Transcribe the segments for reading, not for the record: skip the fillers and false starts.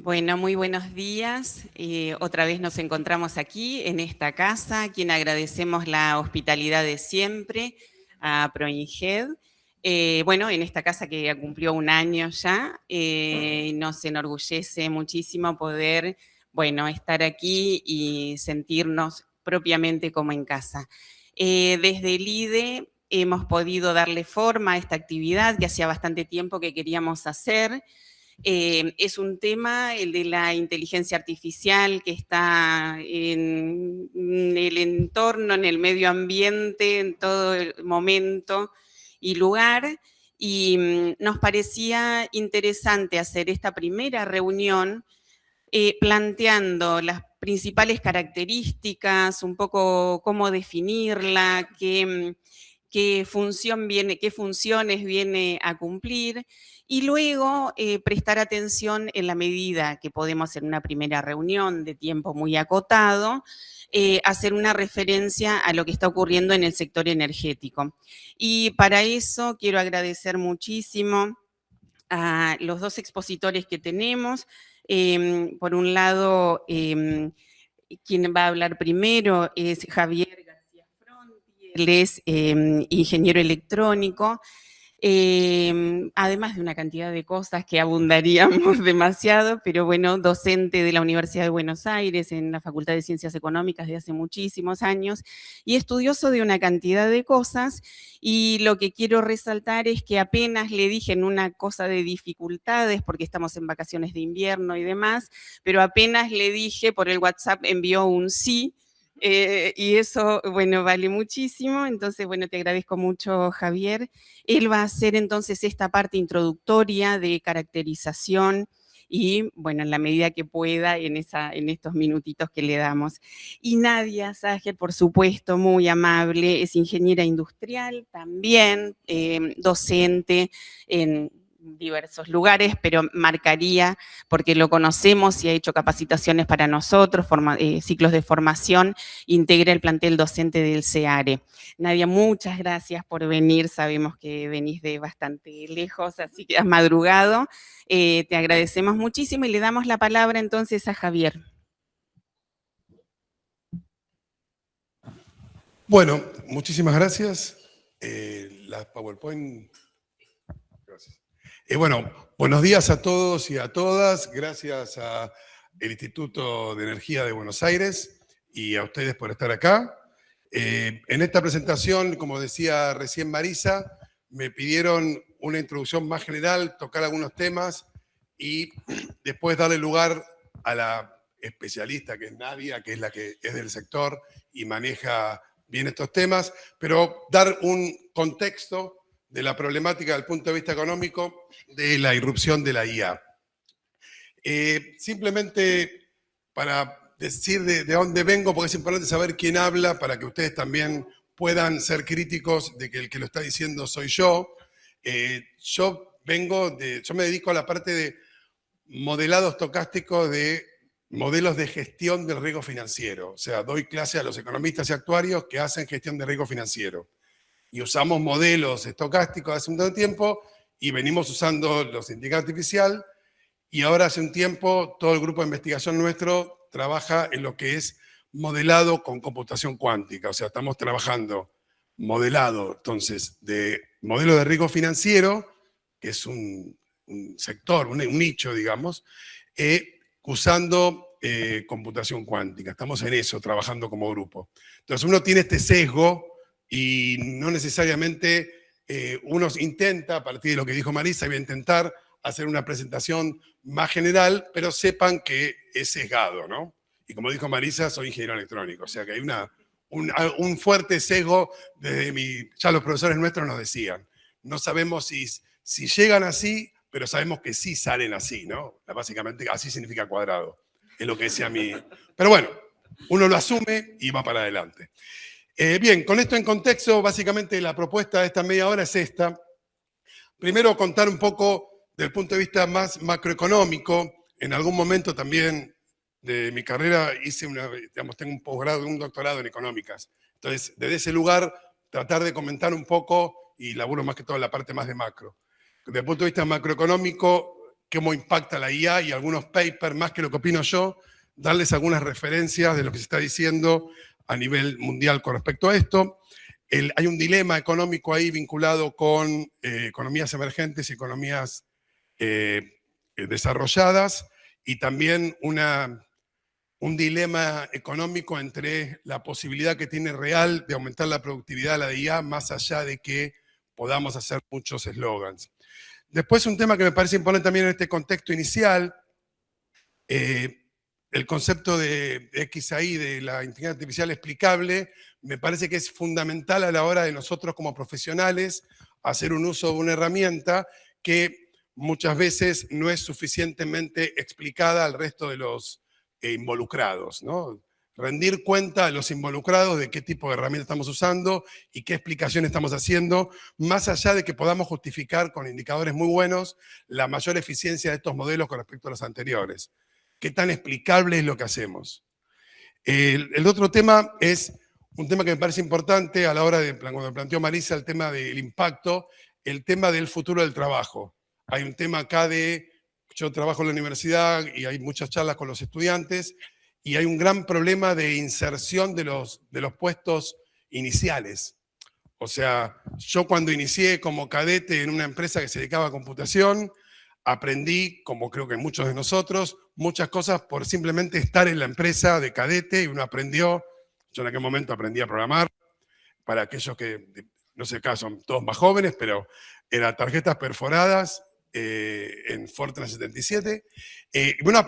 Bueno, muy buenos días. Otra vez nos encontramos aquí en esta casa, a quien agradecemos la hospitalidad de siempre, a Proinhed. Bueno, en esta casa que ya cumplió un año ya, nos enorgullece muchísimo poder, bueno, estar aquí y sentirnos propiamente como en casa. Desde el IDE hemos podido darle forma a esta actividad que hacía bastante tiempo que queríamos hacer. Es un tema, el de la inteligencia artificial, que está en el entorno, en el medio ambiente, en todo el momento y lugar, y nos parecía interesante hacer esta primera reunión planteando las principales características, un poco cómo definirla, qué funciones viene a cumplir, y luego prestar atención en la medida que podemos en una primera reunión de tiempo muy acotado, hacer una referencia a lo que está ocurriendo en el sector energético. Y para eso quiero agradecer muchísimo a los dos expositores que tenemos. Por un lado, quien va a hablar primero es Javier García Fronti, él es ingeniero electrónico, además de una cantidad de cosas que abundaríamos demasiado, pero bueno, docente de la Universidad de Buenos Aires en la Facultad de Ciencias Económicas de hace muchísimos años y estudioso de una cantidad de cosas. Y lo que quiero resaltar es que apenas le dije en una cosa de dificultades, porque estamos en vacaciones de invierno y demás, pero apenas le dije por el WhatsApp envió un sí. Y eso, bueno, vale muchísimo. Entonces, bueno, te agradezco mucho, Javier. Él va a hacer entonces esta parte introductoria de caracterización y, bueno, en la medida que pueda, en estos minutitos que le damos. Y Nadia Sager, por supuesto, muy amable, es ingeniera industrial, también docente en diversos lugares, pero marcaría, porque lo conocemos y ha hecho capacitaciones para nosotros, ciclos de formación, integra el plantel docente del CEARE. Nadia, muchas gracias por venir, sabemos que venís de bastante lejos, así que has madrugado. Te agradecemos muchísimo y le damos la palabra entonces a Javier. Bueno, muchísimas gracias. La PowerPoint. Gracias. Bueno, buenos días a todos y a todas. Gracias al Instituto de Energía de Buenos Aires y a ustedes por estar acá. En esta presentación, como decía recién Marisa, me pidieron una introducción más general, tocar algunos temas y después darle lugar a la especialista que es Nadia, que es la que es del sector y maneja bien estos temas, pero dar un contexto de la problemática desde el punto de vista económico de la irrupción de la IA. Simplemente para decir de dónde vengo, porque es importante saber quién habla para que ustedes también puedan ser críticos de que el que lo está diciendo soy yo. Yo me dedico a la parte de modelado estocástico de modelos de gestión del riesgo financiero. O sea, doy clase a los economistas y actuarios que hacen gestión de riesgo financiero. Y usamos modelos estocásticos hace un montón de tiempo y venimos usando los indicadores artificiales. Y ahora hace un tiempo todo el grupo de investigación nuestro trabaja en lo que es modelado con computación cuántica. O sea, estamos trabajando modelado, entonces, de modelo de riesgo financiero, que es un sector, un nicho, digamos, usando computación cuántica. Estamos en eso, trabajando como grupo. Entonces, uno tiene este sesgo y no necesariamente uno intenta, a partir de lo que dijo Marisa, voy a intentar hacer una presentación más general, pero sepan que es sesgado, ¿no? Y como dijo Marisa, soy ingeniero electrónico, o sea que hay un fuerte sesgo desde ya los profesores nuestros nos decían, no sabemos si llegan así, pero sabemos que sí salen así, ¿no? Básicamente así significa cuadrado, es lo que decía mi... Pero bueno, uno lo asume y va para adelante. Bien, con esto en contexto, básicamente la propuesta de esta media hora es esta. Primero, contar un poco desde el punto de vista más macroeconómico. En algún momento también de mi carrera tengo un posgrado, un doctorado en económicas. Entonces, desde ese lugar, tratar de comentar un poco y laburo más que todo la parte más de macro. Desde el punto de vista macroeconómico, cómo impacta la IA y algunos papers, más que lo que opino yo, darles algunas referencias de lo que se está diciendo a nivel mundial con respecto a esto. Hay un dilema económico ahí vinculado con economías emergentes y economías desarrolladas, y también un dilema económico entre la posibilidad que tiene real de aumentar la productividad de la IA, más allá de que podamos hacer muchos eslogans. Después, un tema que me parece importante también en este contexto inicial, el concepto de XAI, de la inteligencia artificial explicable, me parece que es fundamental a la hora de nosotros como profesionales hacer un uso de una herramienta que muchas veces no es suficientemente explicada al resto de los involucrados, ¿no? Rendir cuenta a los involucrados de qué tipo de herramienta estamos usando y qué explicación estamos haciendo, más allá de que podamos justificar con indicadores muy buenos la mayor eficiencia de estos modelos con respecto a los anteriores. ¿Qué tan explicable es lo que hacemos? El otro tema es un tema que me parece importante a la hora de, cuando planteó Marisa el tema del impacto, el tema del futuro del trabajo. Hay un tema acá yo trabajo en la universidad y hay muchas charlas con los estudiantes, y hay un gran problema de inserción de los puestos iniciales. O sea, yo cuando inicié como cadete en una empresa que se dedicaba a computación, aprendí, como creo que muchos de nosotros, muchas cosas por simplemente estar en la empresa de cadete, y uno aprendió, yo en aquel momento aprendí a programar, para aquellos que, no sé acá, son todos más jóvenes, pero eran tarjetas perforadas en Fortran 77. Bueno,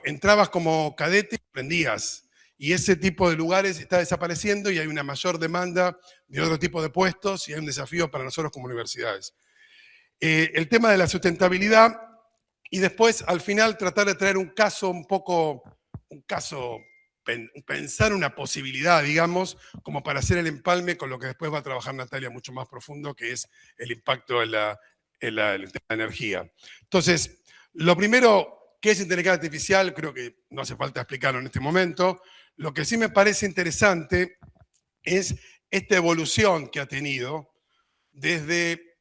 entrabas como cadete y aprendías. Y ese tipo de lugares está desapareciendo y hay una mayor demanda de otro tipo de puestos y hay un desafío para nosotros como universidades. El tema de la sustentabilidad, y después al final tratar de traer un caso pensar una posibilidad, digamos, como para hacer el empalme con lo que después va a trabajar Natalia mucho más profundo, que es el impacto en la energía. Entonces, lo primero, ¿qué es inteligencia artificial? Creo que no hace falta explicarlo en este momento. Lo que sí me parece interesante es esta evolución que ha tenido desde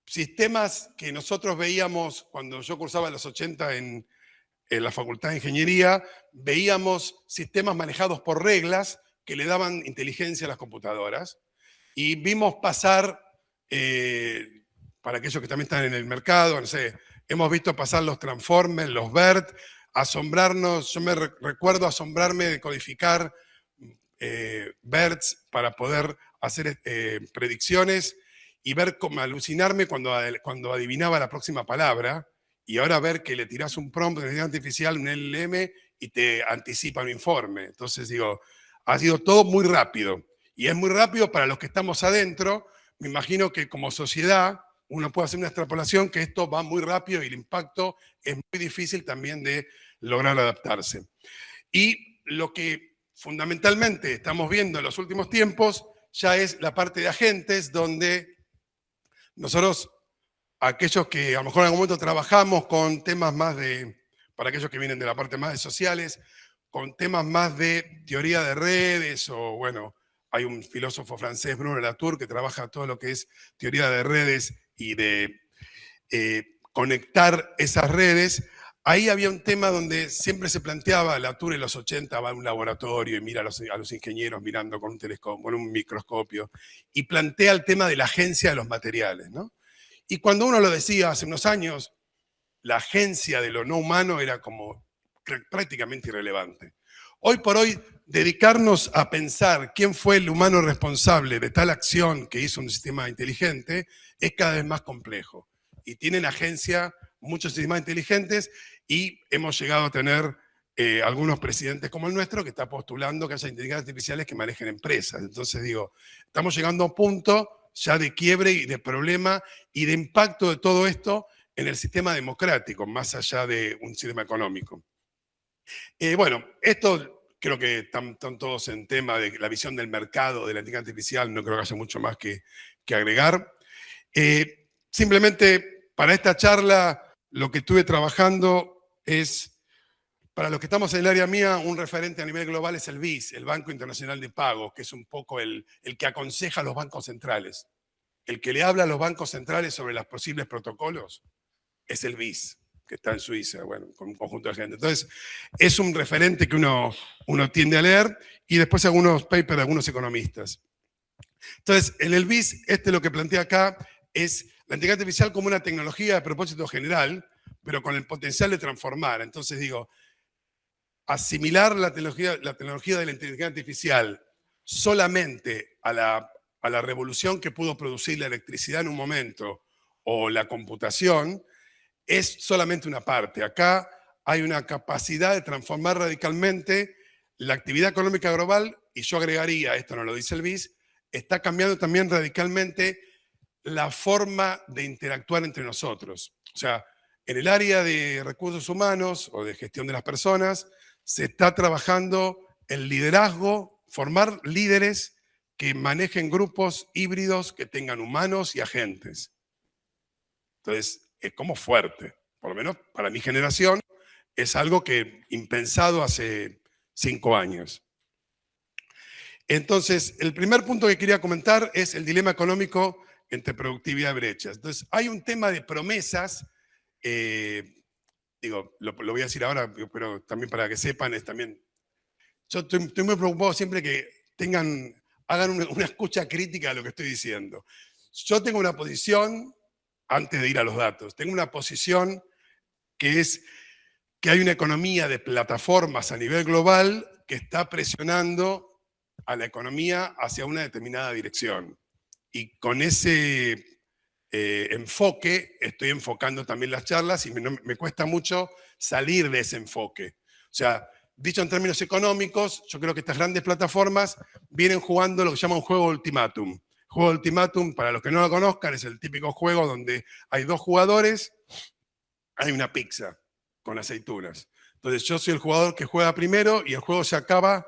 sistemas que nosotros veíamos cuando yo cursaba en los 80 en la Facultad de Ingeniería, veíamos sistemas manejados por reglas que le daban inteligencia a las computadoras, y vimos pasar, para aquellos que también están en el mercado, no sé, hemos visto pasar los Transformers, los BERT, asombrarnos, yo me recuerdo asombrarme de codificar BERTs para poder hacer predicciones, y ver cómo alucinarme cuando adivinaba la próxima palabra, y ahora ver que le tirás un prompt de inteligencia artificial, un LLM, y te anticipa un informe. Entonces digo, ha sido todo muy rápido. Y es muy rápido para los que estamos adentro. Me imagino que como sociedad uno puede hacer una extrapolación que esto va muy rápido y el impacto es muy difícil también de lograr adaptarse. Y lo que fundamentalmente estamos viendo en los últimos tiempos ya es la parte de agentes, donde nosotros, aquellos que a lo mejor en algún momento trabajamos con temas más para aquellos que vienen de la parte más de sociales, con temas más de teoría de redes, o bueno, hay un filósofo francés, Bruno Latour, que trabaja todo lo que es teoría de redes y de conectar esas redes. Ahí había un tema donde siempre se planteaba, Latour en los 80 va a un laboratorio y mira a los ingenieros mirando con un telescopio, con un microscopio, y plantea el tema de la agencia de los materiales, ¿no? Y cuando uno lo decía hace unos años, la agencia de lo no humano era como prácticamente irrelevante. Hoy por hoy, dedicarnos a pensar quién fue el humano responsable de tal acción que hizo un sistema inteligente es cada vez más complejo. Y tienen agencia muchos sistemas inteligentes, y hemos llegado a tener algunos presidentes como el nuestro que está postulando que haya inteligencias artificiales que manejen empresas. Entonces digo, estamos llegando a un punto ya de quiebre y de problema y de impacto de todo esto en el sistema democrático, más allá de un sistema económico. Bueno, esto creo que están todos en tema de la visión del mercado de la inteligencia artificial, no creo que haya mucho más que agregar. Simplemente para esta charla lo que estuve trabajando es, para los que estamos en el área mía, un referente a nivel global es el BIS, el Banco Internacional de Pagos, que es un poco el que aconseja a los bancos centrales, el que le habla a los bancos centrales sobre los posibles protocolos. es el BIS, que está en Suiza, bueno, con un conjunto de gente. Entonces, es un referente que uno tiende a leer, y después algunos papers de algunos economistas. Entonces, en el BIS, lo que plantea acá es la inteligencia artificial como una tecnología de propósito general, pero con el potencial de transformar. Entonces digo, asimilar la tecnología de la inteligencia artificial solamente a la revolución que pudo producir la electricidad en un momento o la computación es solamente una parte. Acá hay una capacidad de transformar radicalmente la actividad económica global, y yo agregaría, esto no lo dice el BIS, está cambiando también radicalmente la forma de interactuar entre nosotros. O sea, en el área de recursos humanos o de gestión de las personas, se está trabajando el liderazgo, formar líderes que manejen grupos híbridos que tengan humanos y agentes. Entonces, es como fuerte, por lo menos para mi generación, es algo que impensado hace 5 años. Entonces, el primer punto que quería comentar es el dilema económico entre productividad y brechas. Entonces, hay un tema de promesas, lo voy a decir ahora, pero también para que sepan, yo estoy muy preocupado siempre que hagan una escucha crítica de lo que estoy diciendo. Yo tengo una posición, antes de ir a los datos, tengo una posición que es que hay una economía de plataformas a nivel global que está presionando a la economía hacia una determinada dirección. Y con ese enfoque estoy enfocando también las charlas, y me cuesta mucho salir de ese enfoque. O sea, dicho en términos económicos, yo creo que estas grandes plataformas vienen jugando lo que se llama un juego ultimátum. Juego ultimátum, para los que no lo conozcan, es el típico juego donde hay 2 jugadores, hay una pizza con aceitunas. Entonces yo soy el jugador que juega primero, y el juego se acaba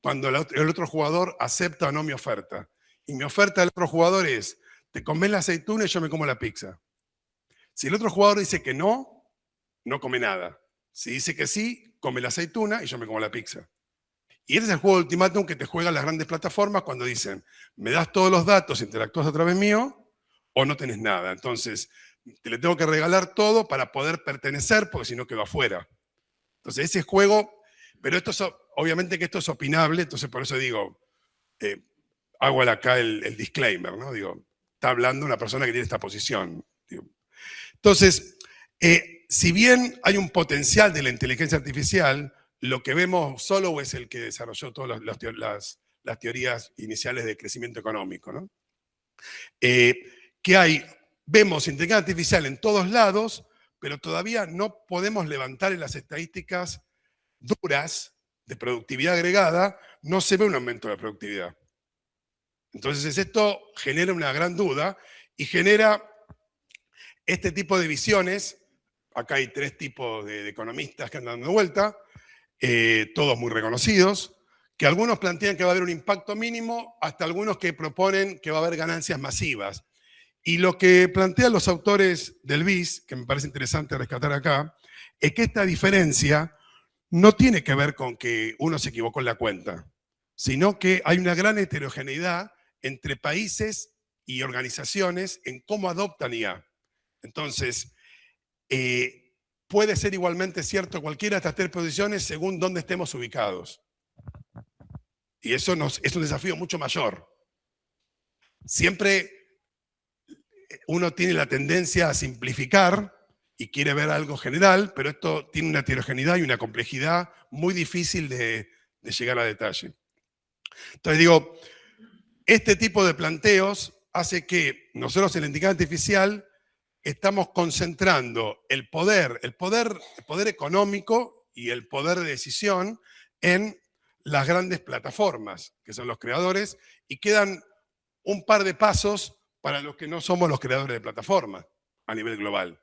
cuando el otro jugador acepta o no mi oferta. Y mi oferta del otro jugador es: te comes la aceituna y yo me como la pizza. Si el otro jugador dice que no, no come nada. Si dice que sí, come la aceituna y yo me como la pizza. Y ese es el juego de ultimátum que te juegan las grandes plataformas cuando dicen: me das todos los datos, interactúas a través mío, o no tenés nada. Entonces, te le tengo que regalar todo para poder pertenecer, porque si no quedo afuera. Entonces, ese juego, pero obviamente que esto es opinable, entonces por eso digo, hago acá el disclaimer, ¿no? Digo, está hablando una persona que tiene esta posición. Digo. Entonces, si bien hay un potencial de la inteligencia artificial, lo que vemos Solow es el que desarrolló todas las teorías iniciales de crecimiento económico, ¿no? Vemos inteligencia artificial en todos lados, pero todavía no podemos levantar en las estadísticas duras de productividad agregada, no se ve un aumento de la productividad. Entonces esto genera una gran duda y genera este tipo de visiones. Acá hay 3 tipos de economistas que andan dando vuelta, todos muy reconocidos, que algunos plantean que va a haber un impacto mínimo, hasta algunos que proponen que va a haber ganancias masivas. Y lo que plantean los autores del BIS, que me parece interesante rescatar acá, es que esta diferencia no tiene que ver con que uno se equivocó en la cuenta, sino que hay una gran heterogeneidad entre países y organizaciones en cómo adoptan IA. Entonces, puede ser igualmente cierto cualquiera de estas 3 posiciones según dónde estemos ubicados. Y eso es un desafío mucho mayor. Siempre uno tiene la tendencia a simplificar y quiere ver algo general, pero esto tiene una heterogeneidad y una complejidad muy difícil de llegar a detalle. Entonces digo, este tipo de planteos hace que nosotros en la inteligencia artificial estamos concentrando el poder económico y el poder de decisión en las grandes plataformas, que son los creadores, y quedan un par de pasos para los que no somos los creadores de plataformas a nivel global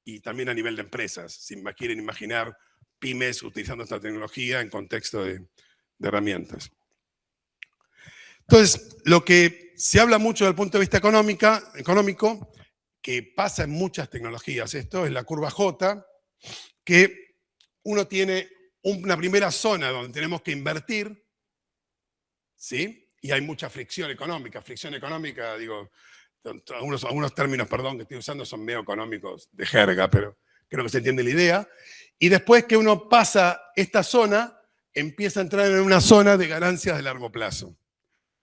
y también a nivel de empresas, si quieren imaginar pymes utilizando esta tecnología en contexto de herramientas. Entonces, lo que se habla mucho desde el punto de vista económico, que pasa en muchas tecnologías, esto es la curva J, que uno tiene una primera zona donde tenemos que invertir, ¿sí? Y hay mucha fricción económica, digo, Algunos términos, perdón, que estoy usando son medio económicos de jerga, pero creo que se entiende la idea. Y después que uno pasa esta zona, empieza a entrar en una zona de ganancias de largo plazo.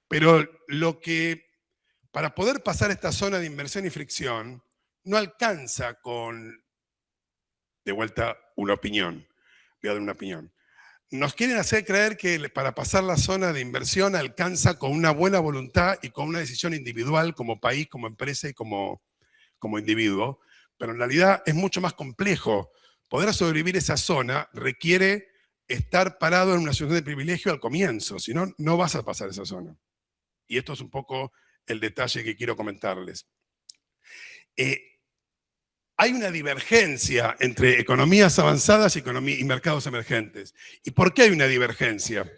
Pero para poder pasar esta zona de inversión y fricción, no alcanza con, de vuelta, una opinión. Voy a dar una opinión. Nos quieren hacer creer que para pasar la zona de inversión alcanza con una buena voluntad y con una decisión individual como país, como empresa y como individuo, pero en realidad es mucho más complejo. Poder sobrevivir esa zona requiere estar parado en una situación de privilegio al comienzo, si no, no vas a pasar esa zona. Y esto es un poco el detalle que quiero comentarles. Hay una divergencia entre economías avanzadas y mercados emergentes. ¿Y por qué hay una divergencia?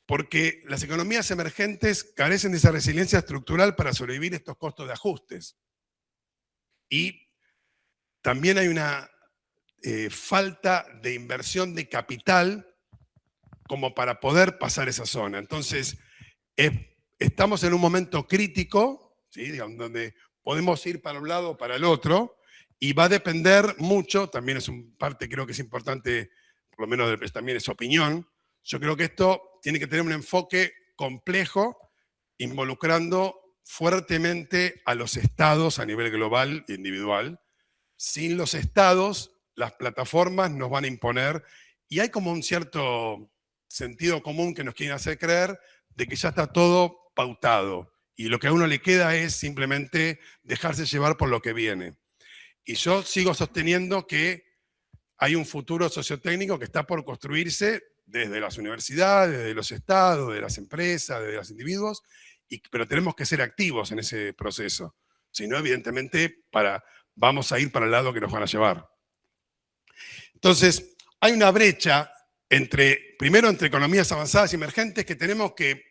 Porque las economías emergentes carecen de esa resiliencia estructural para sobrevivir estos costos de ajustes. Y también hay una falta de inversión de capital como para poder pasar esa zona. Entonces, estamos en un momento crítico, ¿sí? Digamos, donde podemos ir para un lado o para el otro, y va a depender mucho, también es un parte, creo que es importante, por lo menos también es opinión, yo creo que esto tiene que tener un enfoque complejo, involucrando fuertemente a los estados a nivel global e individual. Sin los estados, las plataformas nos van a imponer, y hay como un cierto sentido común que nos quieren hacer creer de que ya está todo pautado y lo que a uno le queda es simplemente dejarse llevar por lo que viene. Y yo sigo sosteniendo que hay un futuro sociotécnico que está por construirse desde las universidades, desde los estados, de las empresas, de los individuos, pero tenemos que ser activos en ese proceso. Si no, evidentemente, vamos a ir para el lado que nos van a llevar. Entonces, hay una brecha primero entre economías avanzadas y emergentes que tenemos que,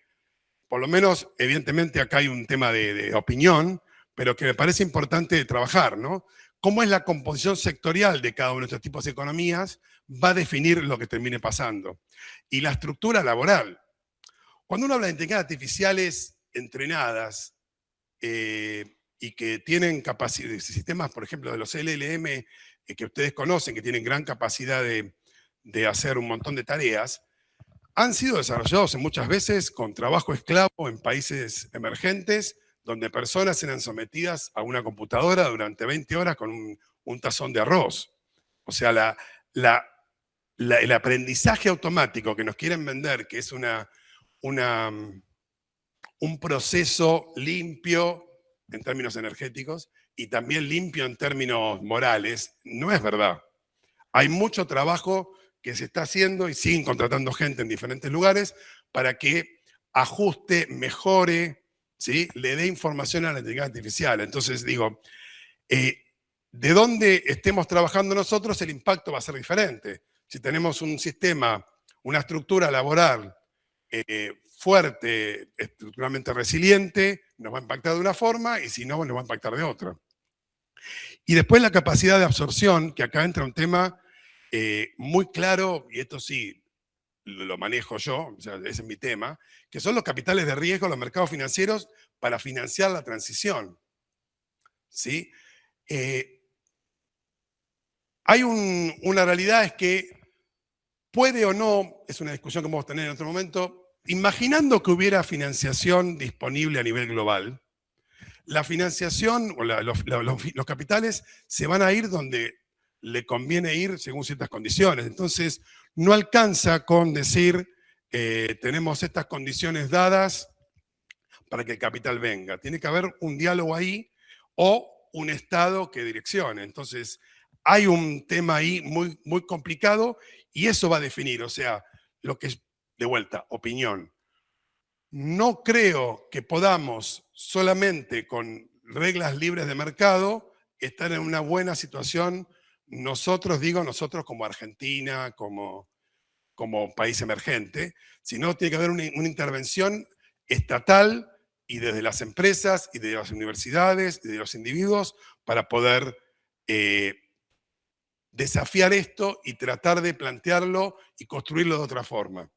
por lo menos, evidentemente acá hay un tema de opinión, pero que me parece importante trabajar, ¿no? Cómo es la composición sectorial de cada uno de estos tipos de economías va a definir lo que termine pasando. Y la estructura laboral. Cuando uno habla de inteligencias artificiales entrenadas y que tienen capacidad, sistemas, por ejemplo, de los LLM que ustedes conocen, que tienen gran capacidad de hacer un montón de tareas, han sido desarrollados muchas veces con trabajo esclavo en países emergentes, donde personas eran sometidas a una computadora durante 20 horas con un tazón de arroz. O sea, el aprendizaje automático que nos quieren vender, que es un proceso limpio en términos energéticos y también limpio en términos morales, no es verdad. Hay mucho trabajo que se está haciendo y siguen contratando gente en diferentes lugares para que ajuste, mejore, ¿sí? Le dé información a la inteligencia artificial. Entonces digo, de donde estemos trabajando nosotros, el impacto va a ser diferente. Si tenemos un sistema, una estructura laboral fuerte, estructuralmente resiliente, nos va a impactar de una forma y si no, nos va a impactar de otra. Y después la capacidad de absorción, que acá entra un tema muy claro, y esto sí lo manejo yo, o sea, ese es mi tema, que son los capitales de riesgo, los mercados financieros para financiar la transición. ¿Sí? Hay una realidad es que puede o no, es una discusión que vamos a tener en otro momento, imaginando que hubiera financiación disponible a nivel global, la financiación o los capitales se van a ir donde le conviene ir según ciertas condiciones. Entonces, no alcanza con decir, tenemos estas condiciones dadas para que el capital venga. Tiene que haber un diálogo ahí o un Estado que direccione. Entonces, hay un tema ahí muy, muy complicado y eso va a definir, o sea, lo que es, de vuelta, opinión. No creo que podamos solamente con reglas libres de mercado estar en una buena situación, nosotros como Argentina, como país emergente, sino tiene que haber una intervención estatal y desde las empresas y de las universidades y de los individuos para poder desafiar esto y tratar de plantearlo y construirlo de otra forma.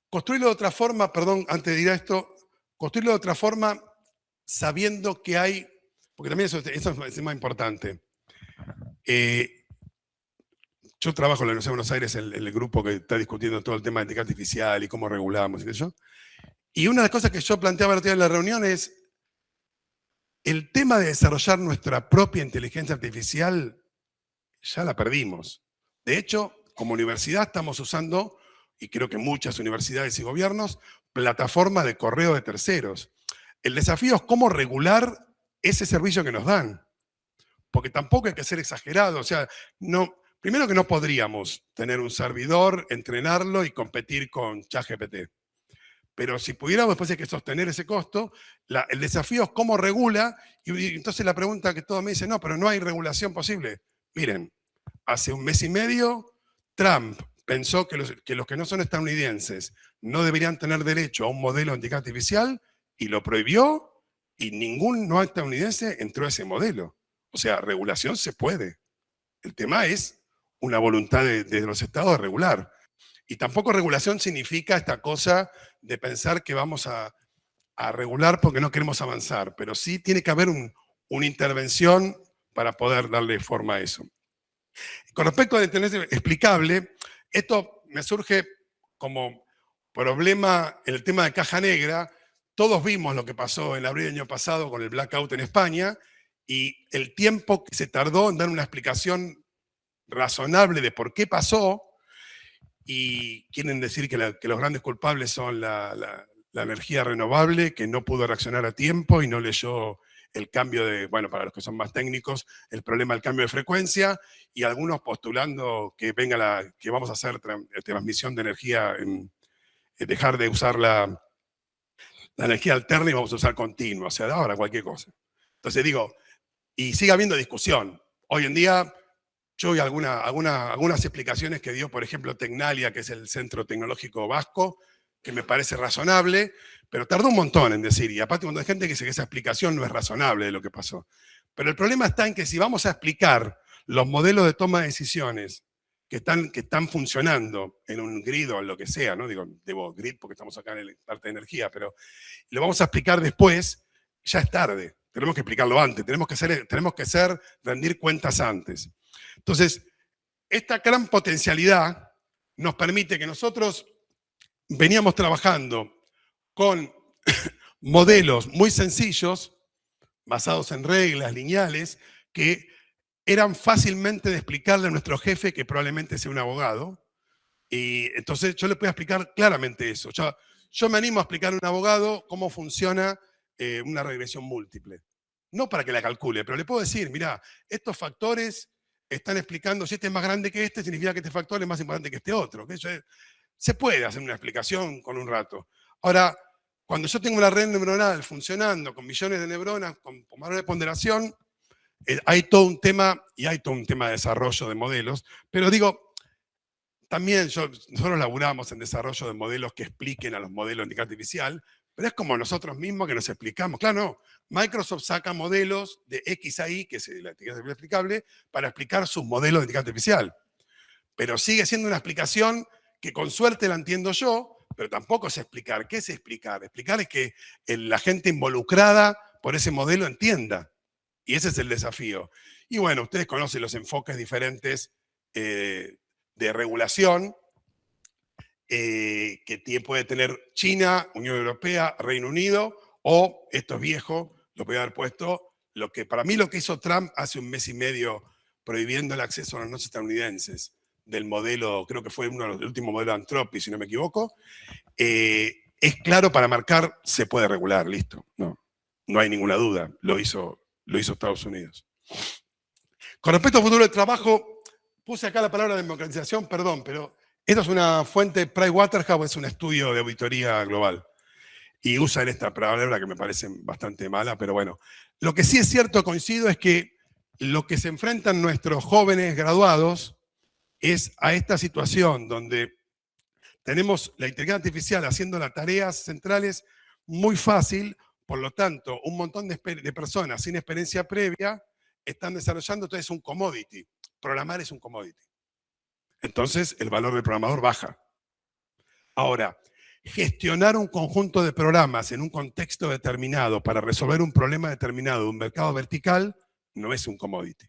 Construirlo de otra forma, perdón, antes de ir a esto, construirlo de otra forma, sabiendo que hay, porque también eso es más importante. Yo trabajo en la Universidad de Buenos Aires en el grupo que está discutiendo todo el tema de inteligencia artificial y cómo regulamos y qué sé yo. Y una de las cosas que yo planteaba el otro día en la reunión es el tema de desarrollar nuestra propia inteligencia artificial, ya la perdimos. De hecho, como universidad estamos usando, y creo que muchas universidades y gobiernos, plataformas de correo de terceros. El desafío es cómo regular ese servicio que nos dan. Porque tampoco hay que ser exagerado. O sea, no, primero que no podríamos tener un servidor, entrenarlo y competir con ChatGPT. Pero si pudiéramos, después hay que sostener ese costo. El desafío es cómo regula. Y entonces la pregunta que todos me dicen, no, pero no hay regulación posible. Miren, hace un mes y medio, Trump pensó que los que no son estadounidenses no deberían tener derecho a un modelo de inteligencia artificial y lo prohibió y ningún no estadounidense entró a ese modelo. O sea, regulación se puede. El tema es una voluntad de los estados de regular. Y tampoco regulación significa esta cosa de pensar que vamos a regular porque no queremos avanzar, pero sí tiene que haber una intervención para poder darle forma a eso. Con respecto a la inteligencia explicable, esto me surge como problema en el tema de caja negra. Todos vimos lo que pasó en abril del año pasado con el blackout en España y el tiempo que se tardó en dar una explicación razonable de por qué pasó, y quieren decir que los grandes culpables son la energía renovable, que no pudo reaccionar a tiempo y no leyó el cambio de, bueno, para los que son más técnicos, el problema del cambio de frecuencia, y algunos postulando que que vamos a hacer transmisión de energía, dejar de usar la energía alterna y vamos a usar continua, o sea, ahora cualquier cosa. Entonces digo, y sigue habiendo discusión. Hoy en día yo vi algunas explicaciones que dio, por ejemplo, Tecnalia, que es el Centro Tecnológico Vasco, que me parece razonable, pero tardó un montón en decir, y aparte cuando hay gente que dice que esa explicación no es razonable de lo que pasó. Pero el problema está en que si vamos a explicar los modelos de toma de decisiones que están funcionando en un grid o en lo que sea, ¿no? Digo grid porque estamos acá en la parte de energía, pero lo vamos a explicar después, ya es tarde. Tenemos que explicarlo antes, tenemos que rendir cuentas antes. Entonces, esta gran potencialidad nos permite que nosotros veníamos trabajando con modelos muy sencillos, basados en reglas lineales, que eran fácilmente de explicarle a nuestro jefe, que probablemente sea un abogado. Y entonces yo le puedo explicar claramente eso. Yo me animo a explicar a un abogado cómo funciona una regresión múltiple. No para que la calcule, pero le puedo decir, mira, estos factores están explicando, si este es más grande que este, significa que este factor es más importante que este otro. Se puede hacer una explicación con un rato. Ahora, cuando yo tengo una red neuronal funcionando con millones de neuronas, con mayor de ponderación, hay todo un tema, y hay todo un tema de desarrollo de modelos, pero digo, también nosotros laburamos en desarrollo de modelos que expliquen a los modelos de inteligencia artificial, pero es como nosotros mismos que nos explicamos. Claro, no. Microsoft saca modelos de X a Y, que es la inteligencia artificial explicable, para explicar sus modelos de inteligencia artificial. Pero sigue siendo una explicación que con suerte la entiendo yo, pero tampoco sé explicar. ¿Qué es explicar? Explicar es que la gente involucrada por ese modelo entienda. Y ese es el desafío. Y bueno, ustedes conocen los enfoques diferentes de regulación que puede tener China, Unión Europea, Reino Unido, o esto es viejo, lo podía haber puesto, para mí lo que hizo Trump hace un mes y medio prohibiendo el acceso a los no estadounidenses del modelo, creo que fue uno de los últimos modelos de Anthropic, si no me equivoco, es claro para marcar, se puede regular, listo, no hay ninguna duda, lo hizo Estados Unidos. Con respecto al futuro del trabajo, puse acá la palabra democratización, perdón, pero esto es una fuente, Pricewaterhouse es un estudio de auditoría global y usan esta palabra que me parece bastante mala, pero bueno. Lo que sí es cierto, coincido, es que lo que se enfrentan nuestros jóvenes graduados es a esta situación donde tenemos la inteligencia artificial haciendo las tareas centrales muy fácil, por lo tanto, un montón de personas sin experiencia previa están desarrollando, entonces es un commodity. Programar es un commodity. Entonces, el valor del programador baja. Ahora, gestionar un conjunto de programas en un contexto determinado para resolver un problema determinado de un mercado vertical no es un commodity.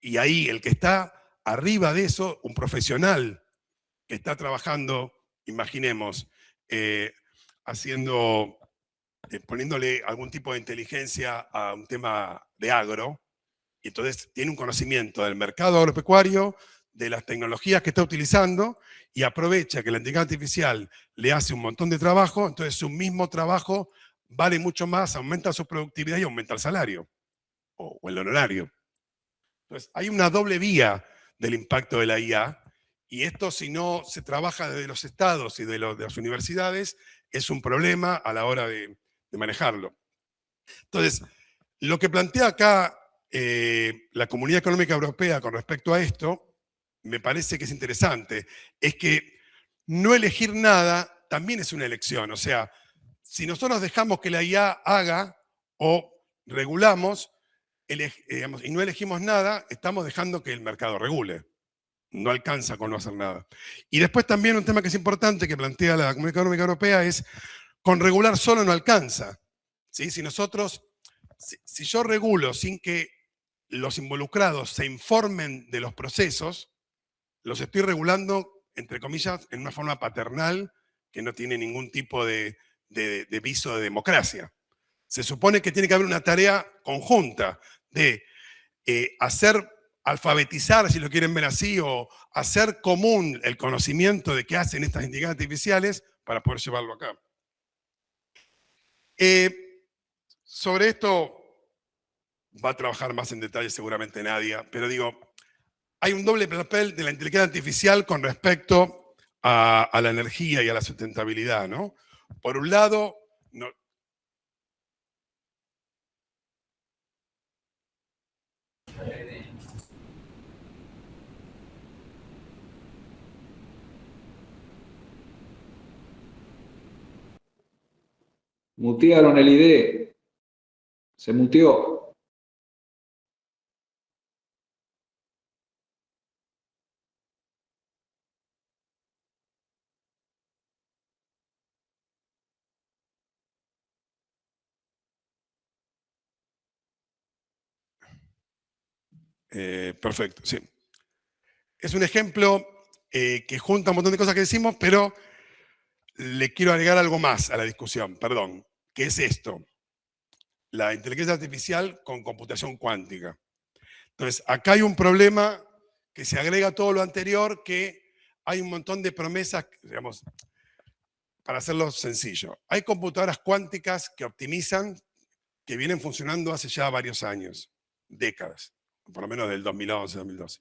Y ahí el que está arriba de eso, un profesional que está trabajando, imaginemos, poniéndole algún tipo de inteligencia a un tema de agro, y entonces tiene un conocimiento del mercado agropecuario, de las tecnologías que está utilizando, y aprovecha que la inteligencia artificial le hace un montón de trabajo, entonces su mismo trabajo vale mucho más, aumenta su productividad y aumenta el salario, o el honorario. Entonces hay una doble vía del impacto de la IA, y esto, si no se trabaja desde los estados y de las universidades, es un problema a la hora de manejarlo. Entonces, lo que plantea acá la Comunidad Económica Europea con respecto a esto, me parece que es interesante, es que no elegir nada también es una elección. O sea, si nosotros dejamos que la IA haga o regulamos, y no elegimos nada, estamos dejando que el mercado regule. No alcanza con no hacer nada. Y después también un tema que es importante que plantea la Comunidad Económica Europea es, con regular solo no alcanza. ¿Sí? Si yo regulo sin que los involucrados se informen de los procesos, los estoy regulando, entre comillas, en una forma paternal que no tiene ningún tipo de viso de democracia. Se supone que tiene que haber una tarea conjunta de alfabetizar, si lo quieren ver así, o hacer común el conocimiento de qué hacen estas inteligencias artificiales para poder llevarlo a cabo. Sobre esto va a trabajar más en detalle seguramente Nadia, pero digo, hay un doble papel de la inteligencia artificial con respecto a la energía y a la sustentabilidad, ¿no? Por un lado, Mutearon el ID. Se muteó. Perfecto, sí. Es un ejemplo que junta un montón de cosas que decimos, pero le quiero agregar algo más a la discusión, perdón, que es esto: la inteligencia artificial con computación cuántica. Entonces, acá hay un problema que se agrega a todo lo anterior, que hay un montón de promesas, digamos, para hacerlo sencillo. Hay computadoras cuánticas que optimizan, que vienen funcionando hace ya varios años, décadas, por lo menos del 2011, 2012.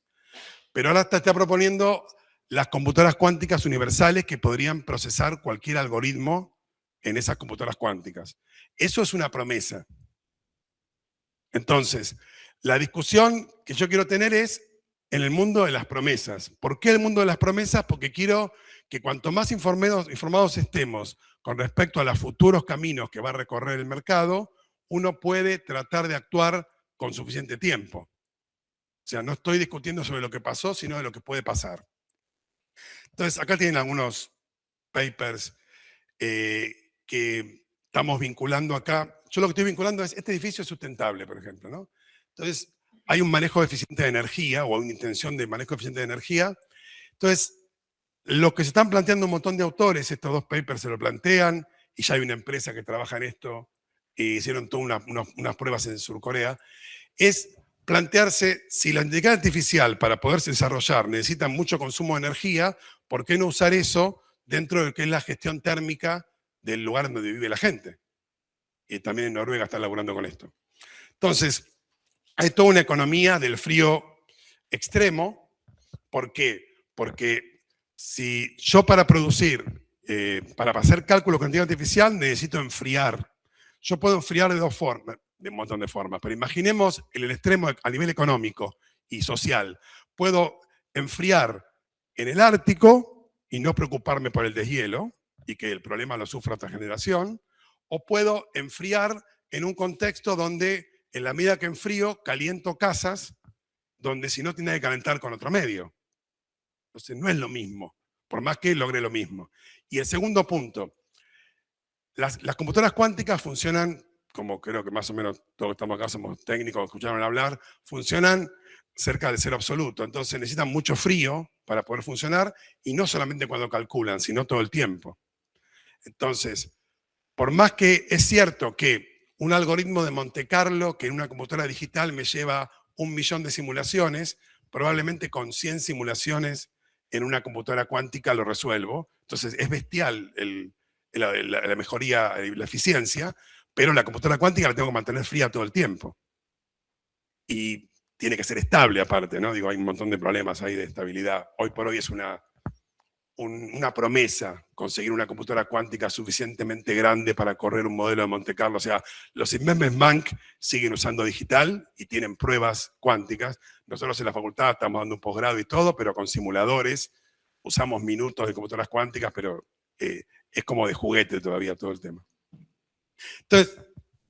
Pero ahora está proponiendo las computadoras cuánticas universales que podrían procesar cualquier algoritmo en esas computadoras cuánticas. Eso es una promesa. Entonces, la discusión que yo quiero tener es en el mundo de las promesas. ¿Por qué el mundo de las promesas? Porque quiero que cuanto más informados estemos con respecto a los futuros caminos que va a recorrer el mercado, uno puede tratar de actuar con suficiente tiempo. O sea, no estoy discutiendo sobre lo que pasó, sino de lo que puede pasar. Entonces, acá tienen algunos papers que estamos vinculando acá. Yo lo que estoy vinculando es, este edificio es sustentable, por ejemplo, ¿no? Entonces, hay un manejo eficiente de energía, o una intención de manejo eficiente de energía. Entonces, lo que se están planteando un montón de autores, estos dos papers se lo plantean, y ya hay una empresa que trabaja en esto, y hicieron todas unas pruebas en Surcorea, es plantearse, si la inteligencia artificial para poderse desarrollar necesita mucho consumo de energía, ¿por qué no usar eso dentro de lo que es la gestión térmica del lugar donde vive la gente? Y también en Noruega están laburando con esto. Entonces, hay toda una economía del frío extremo. ¿Por qué? Porque si yo para producir, para hacer cálculos con inteligencia artificial, necesito enfriar. Yo puedo enfriar de dos formas, de un montón de formas, pero imaginemos el extremo a nivel económico y social. Puedo enfriar en el Ártico y no preocuparme por el deshielo y que el problema lo sufra otra generación, o puedo enfriar en un contexto donde, en la medida que enfrío, caliento casas donde si no tiene que calentar con otro medio. Entonces no es lo mismo, por más que logre lo mismo. Y el segundo punto, las computadoras cuánticas funcionan, como creo que más o menos todos que estamos acá somos técnicos, escucharon hablar, funcionan cerca del cero absoluto. Entonces necesitan mucho frío para poder funcionar, y no solamente cuando calculan, sino todo el tiempo. Entonces, por más que es cierto que un algoritmo de Monte Carlo, que en una computadora digital me lleva 1.000.000 de simulaciones, probablemente con 100 simulaciones en una computadora cuántica lo resuelvo. Entonces es bestial la mejoría, la eficiencia, pero la computadora cuántica la tengo que mantener fría todo el tiempo. Y tiene que ser estable aparte, ¿no? Digo, hay un montón de problemas ahí de estabilidad. Hoy por hoy es una promesa conseguir una computadora cuántica suficientemente grande para correr un modelo de Monte Carlo. O sea, los Investment Bank siguen usando digital y tienen pruebas cuánticas. Nosotros en la facultad estamos dando un posgrado y todo, pero con simuladores. Usamos minutos de computadoras cuánticas, pero es como de juguete todavía todo el tema. Entonces,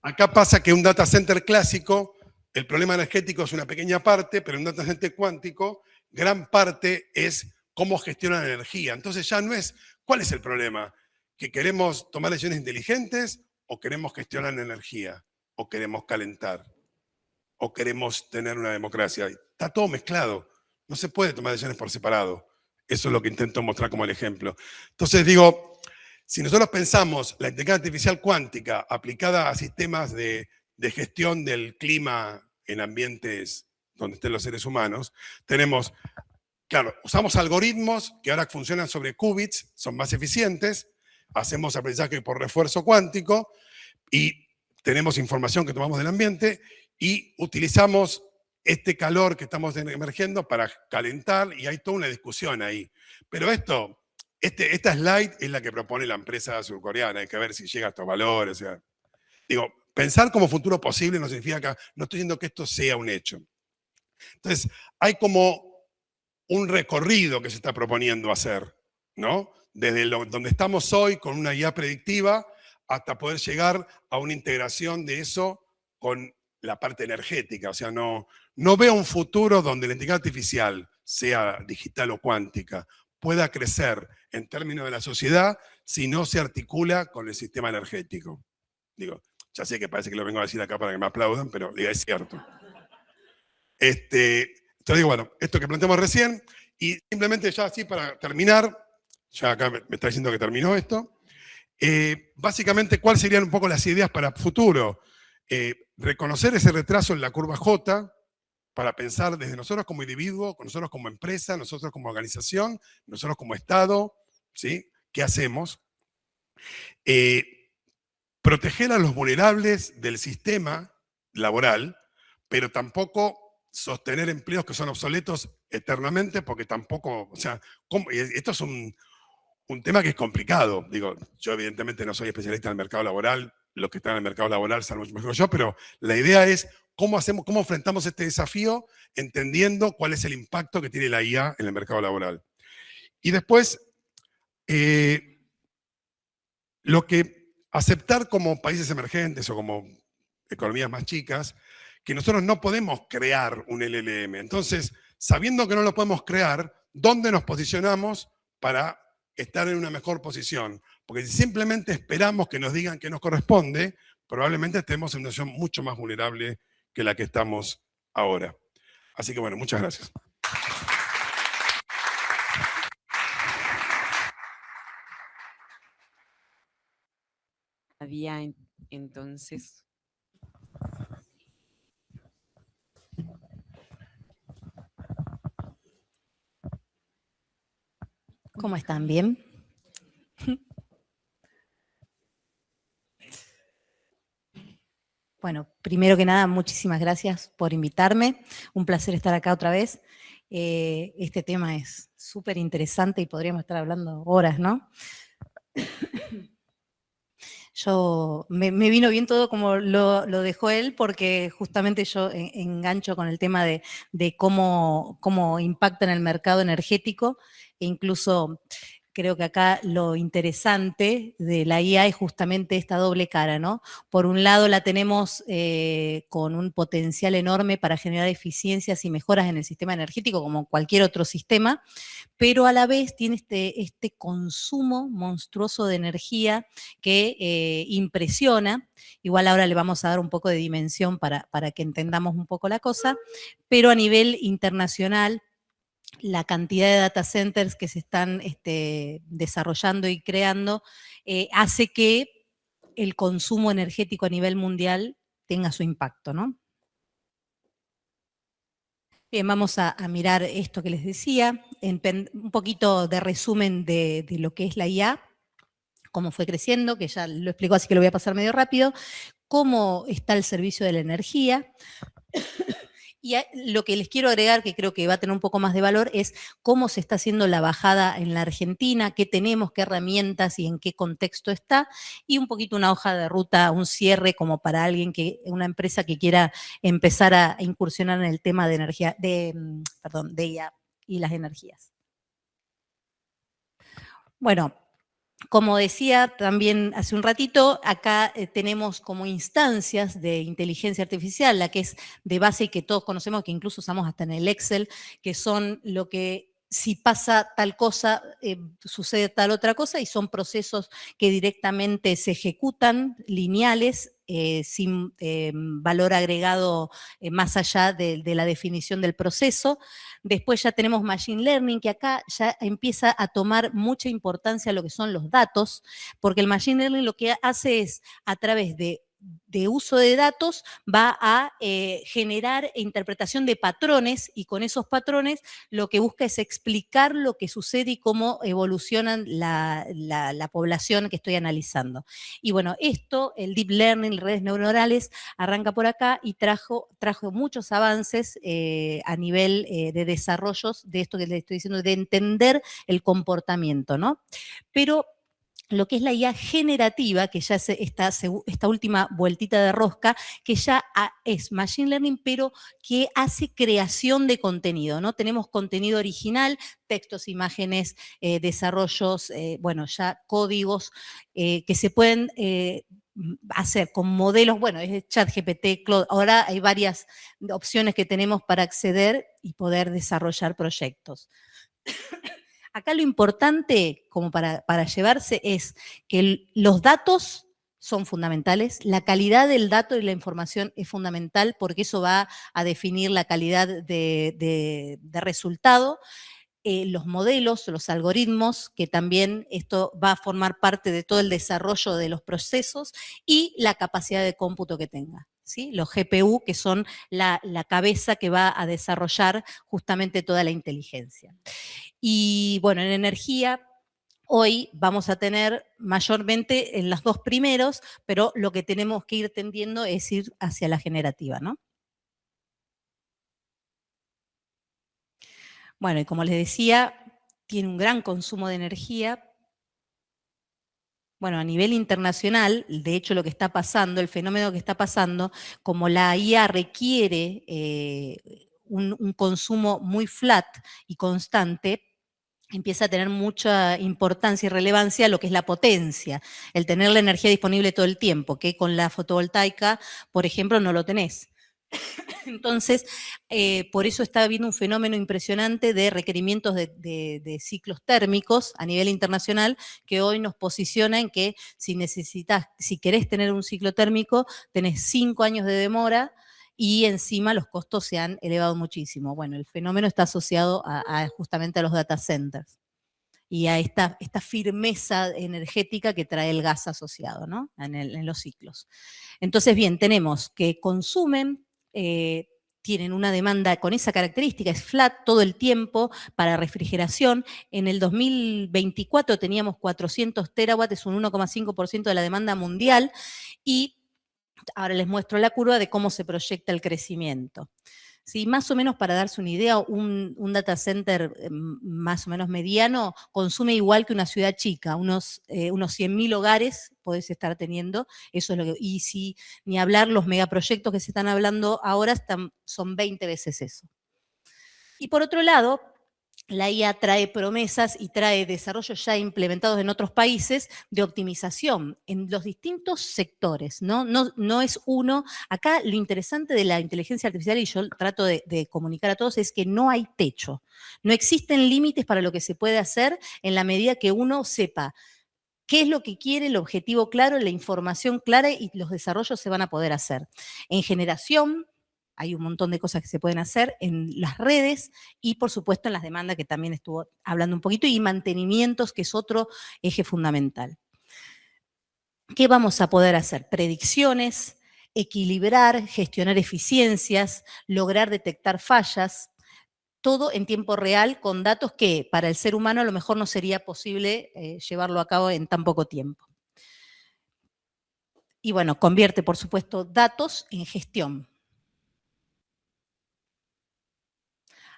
acá pasa que un data center clásico, el problema energético es una pequeña parte, pero un data center cuántico, gran parte es cómo gestionan la energía. Entonces ya no es, ¿cuál es el problema? ¿Que queremos tomar decisiones inteligentes o queremos gestionar la energía? ¿O queremos calentar? ¿O queremos tener una democracia? Está todo mezclado. No se puede tomar decisiones por separado. Eso es lo que intento mostrar como el ejemplo. Entonces digo, si nosotros pensamos la inteligencia artificial cuántica aplicada a sistemas de gestión del clima en ambientes donde estén los seres humanos, tenemos... Claro, usamos algoritmos que ahora funcionan sobre qubits, son más eficientes, hacemos aprendizaje por refuerzo cuántico y tenemos información que tomamos del ambiente y utilizamos este calor que estamos emergiendo para calentar, y hay toda una discusión ahí. Pero esta slide es la que propone la empresa surcoreana, hay que ver si llega a estos valores. O sea, digo, pensar como futuro posible no significa que, no estoy diciendo que esto sea un hecho. Entonces, hay como un recorrido que se está proponiendo hacer, ¿no? Desde donde estamos hoy con una guía predictiva hasta poder llegar a una integración de eso con la parte energética. O sea, no veo un futuro donde la inteligencia artificial, sea digital o cuántica, pueda crecer en términos de la sociedad si no se articula con el sistema energético. Digo, ya sé que parece que lo vengo a decir acá para que me aplaudan, pero digo, es cierto. Entonces digo, bueno, esto que planteamos recién, y simplemente ya así para terminar, ya acá me está diciendo que terminó esto, básicamente, ¿cuáles serían un poco las ideas para el futuro? Reconocer ese retraso en la curva J para pensar desde nosotros como individuo, nosotros como empresa, nosotros como organización, nosotros como Estado, ¿sí? ¿Qué hacemos? Proteger a los vulnerables del sistema laboral, pero tampoco sostener empleos que son obsoletos eternamente, porque tampoco, o sea, esto es un tema que es complicado. Digo, yo evidentemente no soy especialista en el mercado laboral, los que están en el mercado laboral saben mucho mejor que yo, pero la idea es cómo enfrentamos este desafío entendiendo cuál es el impacto que tiene la IA en el mercado laboral. Y después, lo que aceptar como países emergentes o como economías más chicas, que nosotros no podemos crear un LLM. Entonces, sabiendo que no lo podemos crear, ¿dónde nos posicionamos para estar en una mejor posición? Porque si simplemente esperamos que nos digan que nos corresponde, probablemente estemos en una situación mucho más vulnerable que la que estamos ahora. Así que bueno, muchas gracias. Había entonces... ¿Cómo están? ¿Bien? Bueno, primero que nada, muchísimas gracias por invitarme. Un placer estar acá otra vez. Este tema es súper interesante y podríamos estar hablando horas, ¿no? Yo me vino bien todo como lo dejó él, porque justamente yo engancho con el tema de cómo impacta en el mercado energético, e incluso creo que acá lo interesante de la IA es justamente esta doble cara, ¿no? Por un lado la tenemos con un potencial enorme para generar eficiencias y mejoras en el sistema energético, como cualquier otro sistema, pero a la vez tiene este consumo monstruoso de energía que impresiona. Igual ahora le vamos a dar un poco de dimensión para que entendamos un poco la cosa, pero a nivel internacional, la cantidad de data centers que se están desarrollando y creando hace que el consumo energético a nivel mundial tenga su impacto, ¿no? Bien, vamos a mirar esto que les decía, un poquito de resumen de lo que es la IA, cómo fue creciendo, que ya lo explicó, así que lo voy a pasar medio rápido, cómo está el servicio de la energía. Y lo que les quiero agregar, que creo que va a tener un poco más de valor, es cómo se está haciendo la bajada en la Argentina, qué tenemos, qué herramientas y en qué contexto está, y un poquito una hoja de ruta, un cierre como para alguien una empresa que quiera empezar a incursionar en el tema de energía, de IA y las energías. Bueno, como decía también hace un ratito, acá tenemos como instancias de inteligencia artificial, la que es de base y que todos conocemos, que incluso usamos hasta en el Excel, que son lo que si pasa tal cosa, sucede tal otra cosa, y son procesos que directamente se ejecutan, lineales, sin valor agregado más allá de la definición del proceso. Después ya tenemos Machine Learning, que acá ya empieza a tomar mucha importancia lo que son los datos, porque el Machine Learning lo que hace es, a través de uso de datos, va a generar interpretación de patrones, y con esos patrones lo que busca es explicar lo que sucede y cómo evolucionan la población que estoy analizando. Y bueno, esto, el Deep Learning, redes neuronales, arranca por acá y trajo muchos avances a nivel de desarrollos de esto que les estoy diciendo, de entender el comportamiento, ¿no? Pero lo que es la IA generativa, que ya es esta última vueltita de rosca, que ya es Machine Learning, pero que hace creación de contenido, ¿no? Tenemos contenido original, textos, imágenes, desarrollos, bueno, ya códigos que se pueden hacer con modelos, bueno, es ChatGPT, Claude, ahora hay varias opciones que tenemos para acceder y poder desarrollar proyectos. Acá lo importante, como para llevarse, es que los datos son fundamentales, la calidad del dato y la información es fundamental, porque eso va a definir la calidad de resultado. Los modelos, los algoritmos, que también esto va a formar parte de todo el desarrollo de los procesos, y la capacidad de cómputo que tenga, ¿sí? Los GPU, que son la cabeza que va a desarrollar justamente toda la inteligencia. Y bueno, en energía, hoy vamos a tener mayormente en los dos primeros, pero lo que tenemos que ir tendiendo es ir hacia la generativa, ¿no? Bueno, y como les decía, tiene un gran consumo de energía. Bueno, a nivel internacional, de hecho lo que está pasando, el fenómeno que está pasando, como la IA requiere un consumo muy flat y constante, empieza a tener mucha importancia y relevancia lo que es la potencia, el tener la energía disponible todo el tiempo, que con la fotovoltaica, por ejemplo, no lo tenés. Entonces, por eso está habiendo un fenómeno impresionante de requerimientos de ciclos térmicos a nivel internacional, que hoy nos posiciona en que si querés tener un ciclo térmico, tenés 5 años de demora, y encima los costos se han elevado muchísimo. Bueno, el fenómeno está asociado justamente a los data centers y a esta firmeza energética que trae el gas asociado, ¿no? En los ciclos. Entonces, bien, tenemos que consumen, tienen una demanda con esa característica, es flat todo el tiempo para refrigeración. En el 2024 teníamos 400 terawatts, es un 1,5% de la demanda mundial, y ahora les muestro la curva de cómo se proyecta el crecimiento. Sí, más o menos para darse una idea, un data center más o menos mediano consume igual que una ciudad chica, unos 100.000 hogares podés estar teniendo, eso es lo que, y si ni hablar los megaproyectos que se están hablando ahora son 20 veces eso. Y por otro lado, la IA trae promesas y trae desarrollos ya implementados en otros países de optimización en los distintos sectores, ¿no? No es uno. Acá lo interesante de la inteligencia artificial, y yo trato de comunicar a todos, es que no hay techo. No existen límites para lo que se puede hacer en la medida que uno sepa qué es lo que quiere, el objetivo claro, la información clara, y los desarrollos se van a poder hacer. En generación, hay un montón de cosas que se pueden hacer en las redes y, por supuesto, en las demandas, que también estuvo hablando un poquito, y mantenimientos, que es otro eje fundamental. ¿Qué vamos a poder hacer? Predicciones, equilibrar, gestionar eficiencias, lograr detectar fallas, todo en tiempo real con datos que para el ser humano a lo mejor no sería posible llevarlo a cabo en tan poco tiempo. Y bueno, convierte, por supuesto, datos en gestión.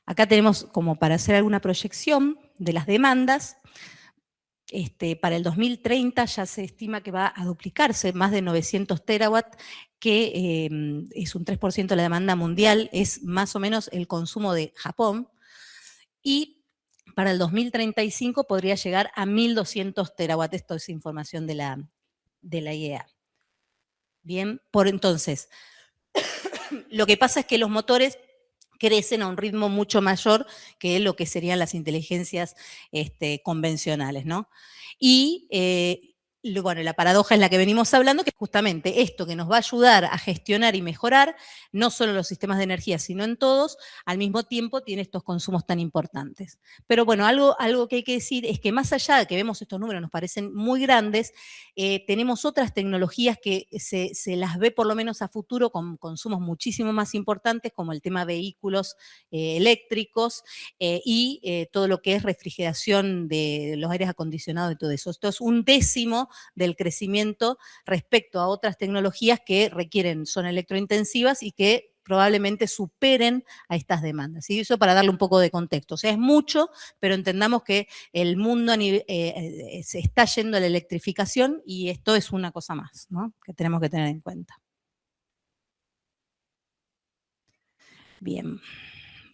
Acá tenemos como para hacer alguna proyección de las demandas. Para el 2030 ya se estima que va a duplicarse, más de 900 terawatts, que es un 3% de la demanda mundial, es más o menos el consumo de Japón. Y para el 2035 podría llegar a 1.200 terawatts. Esto es información de la IEA. Bien, por entonces, lo que pasa es que los motores crecen a un ritmo mucho mayor que lo que serían las inteligencias convencionales, ¿no? Y bueno, la paradoja es la que venimos hablando, que es justamente esto que nos va a ayudar a gestionar y mejorar no solo los sistemas de energía, sino en todos, al mismo tiempo tiene estos consumos tan importantes. Pero bueno, algo que hay que decir es que más allá de que vemos estos números, nos parecen muy grandes, tenemos otras tecnologías que se las ve por lo menos a futuro con consumos muchísimo más importantes, como el tema vehículos eléctricos y todo lo que es refrigeración de los aires acondicionados y todo eso. Esto es 1/10 del crecimiento respecto a otras tecnologías que son electrointensivas y que probablemente superen a estas demandas. Y eso para darle un poco de contexto. O sea, es mucho, pero entendamos que el mundo se está yendo a la electrificación y esto es una cosa más, ¿no?, que tenemos que tener en cuenta. Bien.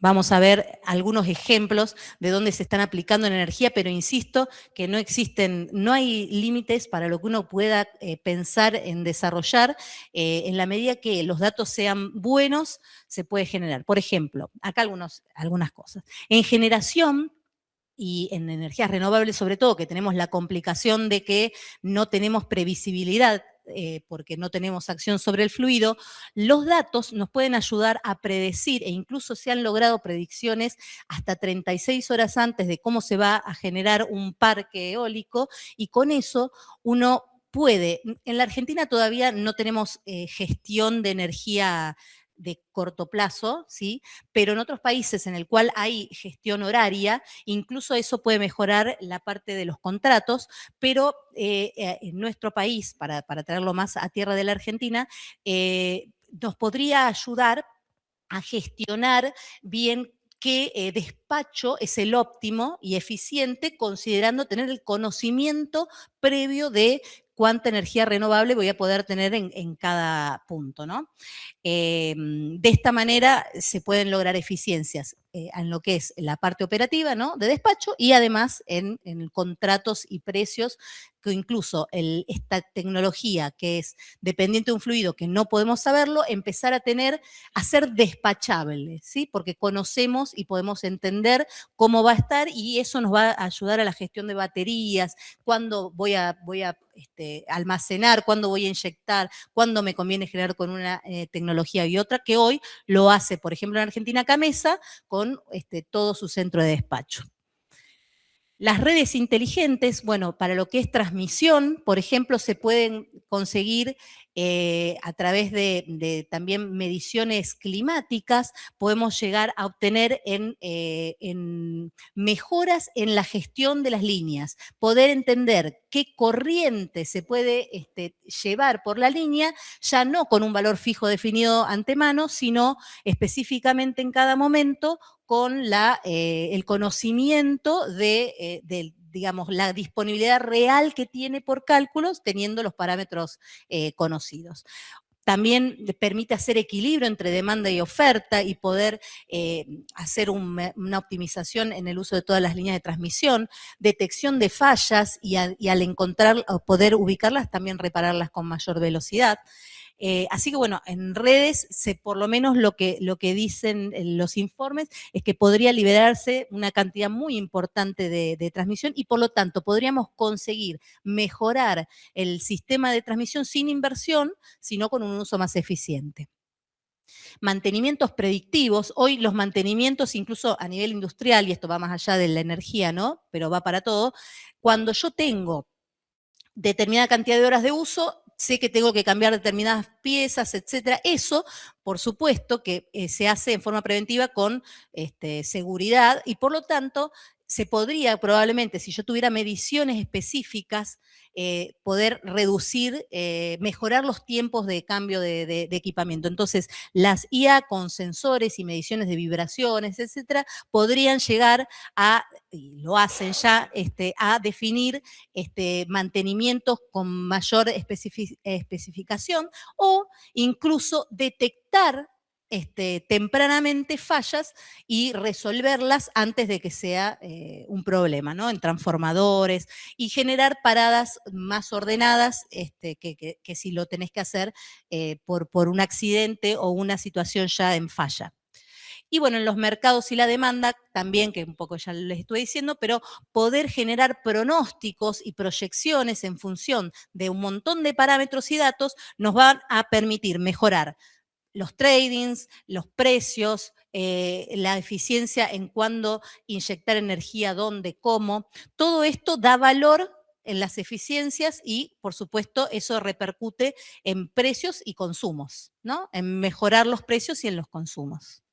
Vamos a ver algunos ejemplos de dónde se están aplicando en energía, pero insisto que no hay límites para lo que uno pueda pensar en desarrollar. En la medida que los datos sean buenos, se puede generar. Por ejemplo, acá algunas cosas. En generación y en energías renovables sobre todo, que tenemos la complicación de que no tenemos previsibilidad, porque no tenemos acción sobre el fluido, los datos nos pueden ayudar a predecir, e incluso se han logrado predicciones hasta 36 horas antes de cómo se va a generar un parque eólico, y con eso uno puede. En la Argentina todavía no tenemos gestión de energía de corto plazo, ¿sí? Pero en otros países en el cual hay gestión horaria, incluso eso puede mejorar la parte de los contratos, pero en nuestro país, para traerlo más a tierra de la Argentina, nos podría ayudar a gestionar bien qué despacho es el óptimo y eficiente, considerando tener el conocimiento previo de cuánta energía renovable voy a poder tener en cada punto, ¿no? De esta manera se pueden lograr eficiencias en lo que es la parte operativa, ¿no?, de despacho, y además en contratos y precios, que incluso esta tecnología que es dependiente de un fluido que no podemos saberlo, empezar a ser despachable, ¿sí? Porque conocemos y podemos entender cómo va a estar, y eso nos va a ayudar a la gestión de baterías, cuándo voy a almacenar, cuándo voy a inyectar, cuándo me conviene generar con una tecnología y otra, que hoy lo hace, por ejemplo, en Argentina Camesa, con todo su centro de despacho. Las redes inteligentes, bueno, para lo que es transmisión, por ejemplo, se pueden conseguir a través de también mediciones climáticas, podemos llegar a obtener en mejoras en la gestión de las líneas, poder entender qué corriente se puede llevar por la línea, ya no con un valor fijo definido antemano, sino específicamente en cada momento, con el conocimiento de, digamos, la disponibilidad real que tiene por cálculos, teniendo los parámetros conocidos. También permite hacer equilibrio entre demanda y oferta y poder hacer una optimización en el uso de todas las líneas de transmisión, detección de fallas y al encontrar o poder ubicarlas, también repararlas con mayor velocidad. Así que bueno, en redes, por lo menos lo que dicen los informes es que podría liberarse una cantidad muy importante de transmisión y por lo tanto podríamos conseguir mejorar el sistema de transmisión sin inversión, sino con un uso más eficiente. Mantenimientos predictivos. Hoy los mantenimientos, incluso a nivel industrial, y esto va más allá de la energía, ¿no? Pero va para todo. Cuando yo tengo determinada cantidad de horas de uso, sé que tengo que cambiar determinadas piezas, etcétera. Eso, por supuesto, que se hace en forma preventiva con seguridad y por lo tanto se podría probablemente, si yo tuviera mediciones específicas, poder reducir, mejorar los tiempos de cambio de equipamiento. Entonces, las IA con sensores y mediciones de vibraciones, etcétera, podrían llegar a, y lo hacen ya, a definir mantenimientos con mayor especificación o incluso detectar tempranamente fallas y resolverlas antes de que sea un problema, ¿no? En transformadores y generar paradas más ordenadas que si lo tenés que hacer por un accidente o una situación ya en falla. Y bueno, en los mercados y la demanda también, que un poco ya les estuve diciendo, pero poder generar pronósticos y proyecciones en función de un montón de parámetros y datos nos van a permitir mejorar los tradings, los precios, la eficiencia en cuándo inyectar energía, dónde, cómo. Todo esto da valor en las eficiencias y, por supuesto, eso repercute en precios y consumos, ¿no? En mejorar los precios y en los consumos.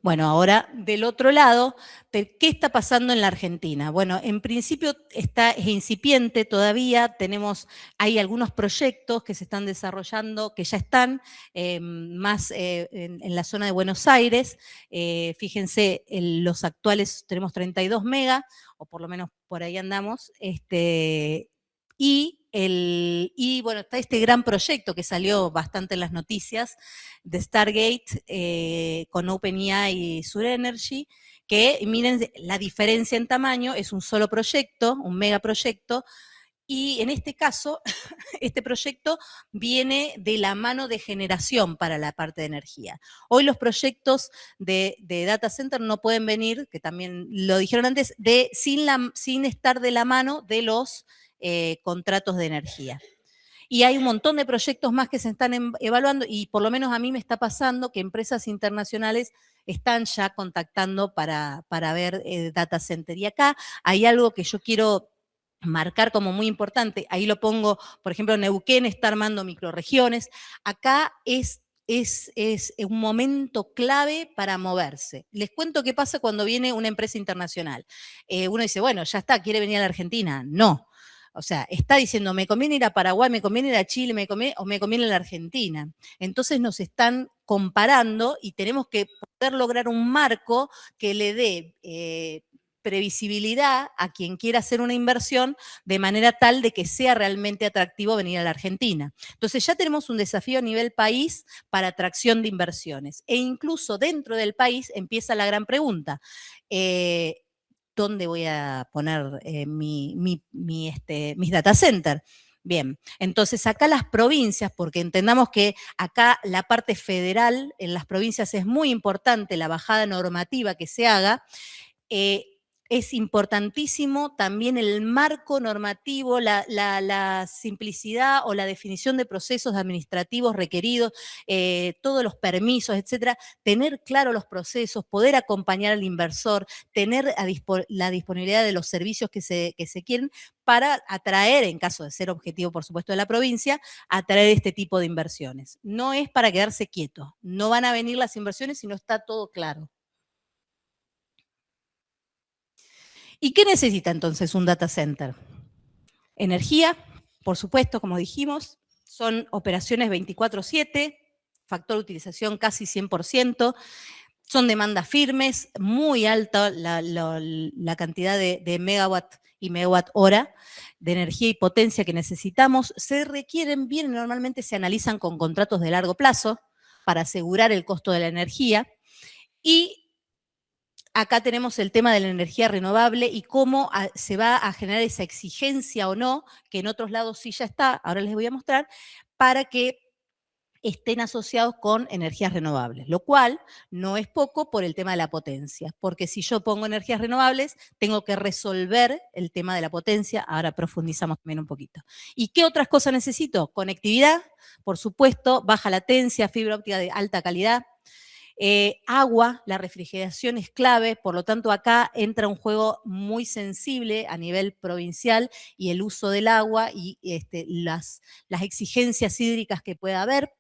Bueno, ahora del otro lado, ¿qué está pasando en la Argentina? Bueno, en principio es incipiente todavía, hay algunos proyectos que se están desarrollando, que ya están más en la zona de Buenos Aires. Fíjense, los actuales tenemos 32 mega, o por lo menos por ahí andamos, y bueno, está este gran proyecto que salió bastante en las noticias de Stargate con OpenAI y Sur Energy, que miren la diferencia en tamaño, es un solo proyecto, un megaproyecto, y en este caso, este proyecto viene de la mano de generación para la parte de energía. Hoy los proyectos de data center no pueden venir, que también lo dijeron antes, sin estar de la mano de los contratos de energía. Y hay un montón de proyectos más que se están evaluando y por lo menos a mí me está pasando que empresas internacionales están ya contactando para ver data center. Y acá hay algo que yo quiero marcar como muy importante. Ahí lo pongo, por ejemplo, Neuquén está armando microrregiones. Acá es un momento clave para moverse. Les cuento qué pasa cuando viene una empresa internacional. Uno dice, bueno, ya está, ¿quiere venir a la Argentina? No. O sea, está diciendo, me conviene ir a Paraguay, me conviene ir a Chile, o me conviene ir a la Argentina. Entonces nos están comparando y tenemos que poder lograr un marco que le dé previsibilidad a quien quiera hacer una inversión de manera tal de que sea realmente atractivo venir a la Argentina. Entonces ya tenemos un desafío a nivel país para atracción de inversiones. E incluso dentro del país empieza la gran pregunta. ¿Dónde voy a poner mis data centers? Bien, entonces acá las provincias, porque entendamos que acá la parte federal en las provincias es muy importante, la bajada normativa que se haga, es importantísimo también el marco normativo, la simplicidad o la definición de procesos administrativos requeridos, todos los permisos, etcétera, tener claro los procesos, poder acompañar al inversor, tener la disponibilidad de los servicios que se quieren para atraer, en caso de ser objetivo, por supuesto, de la provincia, atraer este tipo de inversiones. No es para quedarse quieto, no van a venir las inversiones si no está todo claro. ¿Y qué necesita entonces un data center? Energía, por supuesto, como dijimos, son operaciones 24/7, factor de utilización casi 100%, son demandas firmes, muy alta la cantidad de megawatt y megawatt hora de energía y potencia que necesitamos, se requieren bien, normalmente se analizan con contratos de largo plazo para asegurar el costo de la energía. Y acá tenemos el tema de la energía renovable y cómo se va a generar esa exigencia o no, que en otros lados sí ya está, ahora les voy a mostrar, para que estén asociados con energías renovables, lo cual no es poco por el tema de la potencia, porque si yo pongo energías renovables, tengo que resolver el tema de la potencia, ahora profundizamos también un poquito. ¿Y qué otras cosas necesito? Conectividad, por supuesto, baja latencia, fibra óptica de alta calidad, agua, la refrigeración es clave, por lo tanto acá entra un juego muy sensible a nivel provincial y el uso del agua y las exigencias hídricas que pueda haber.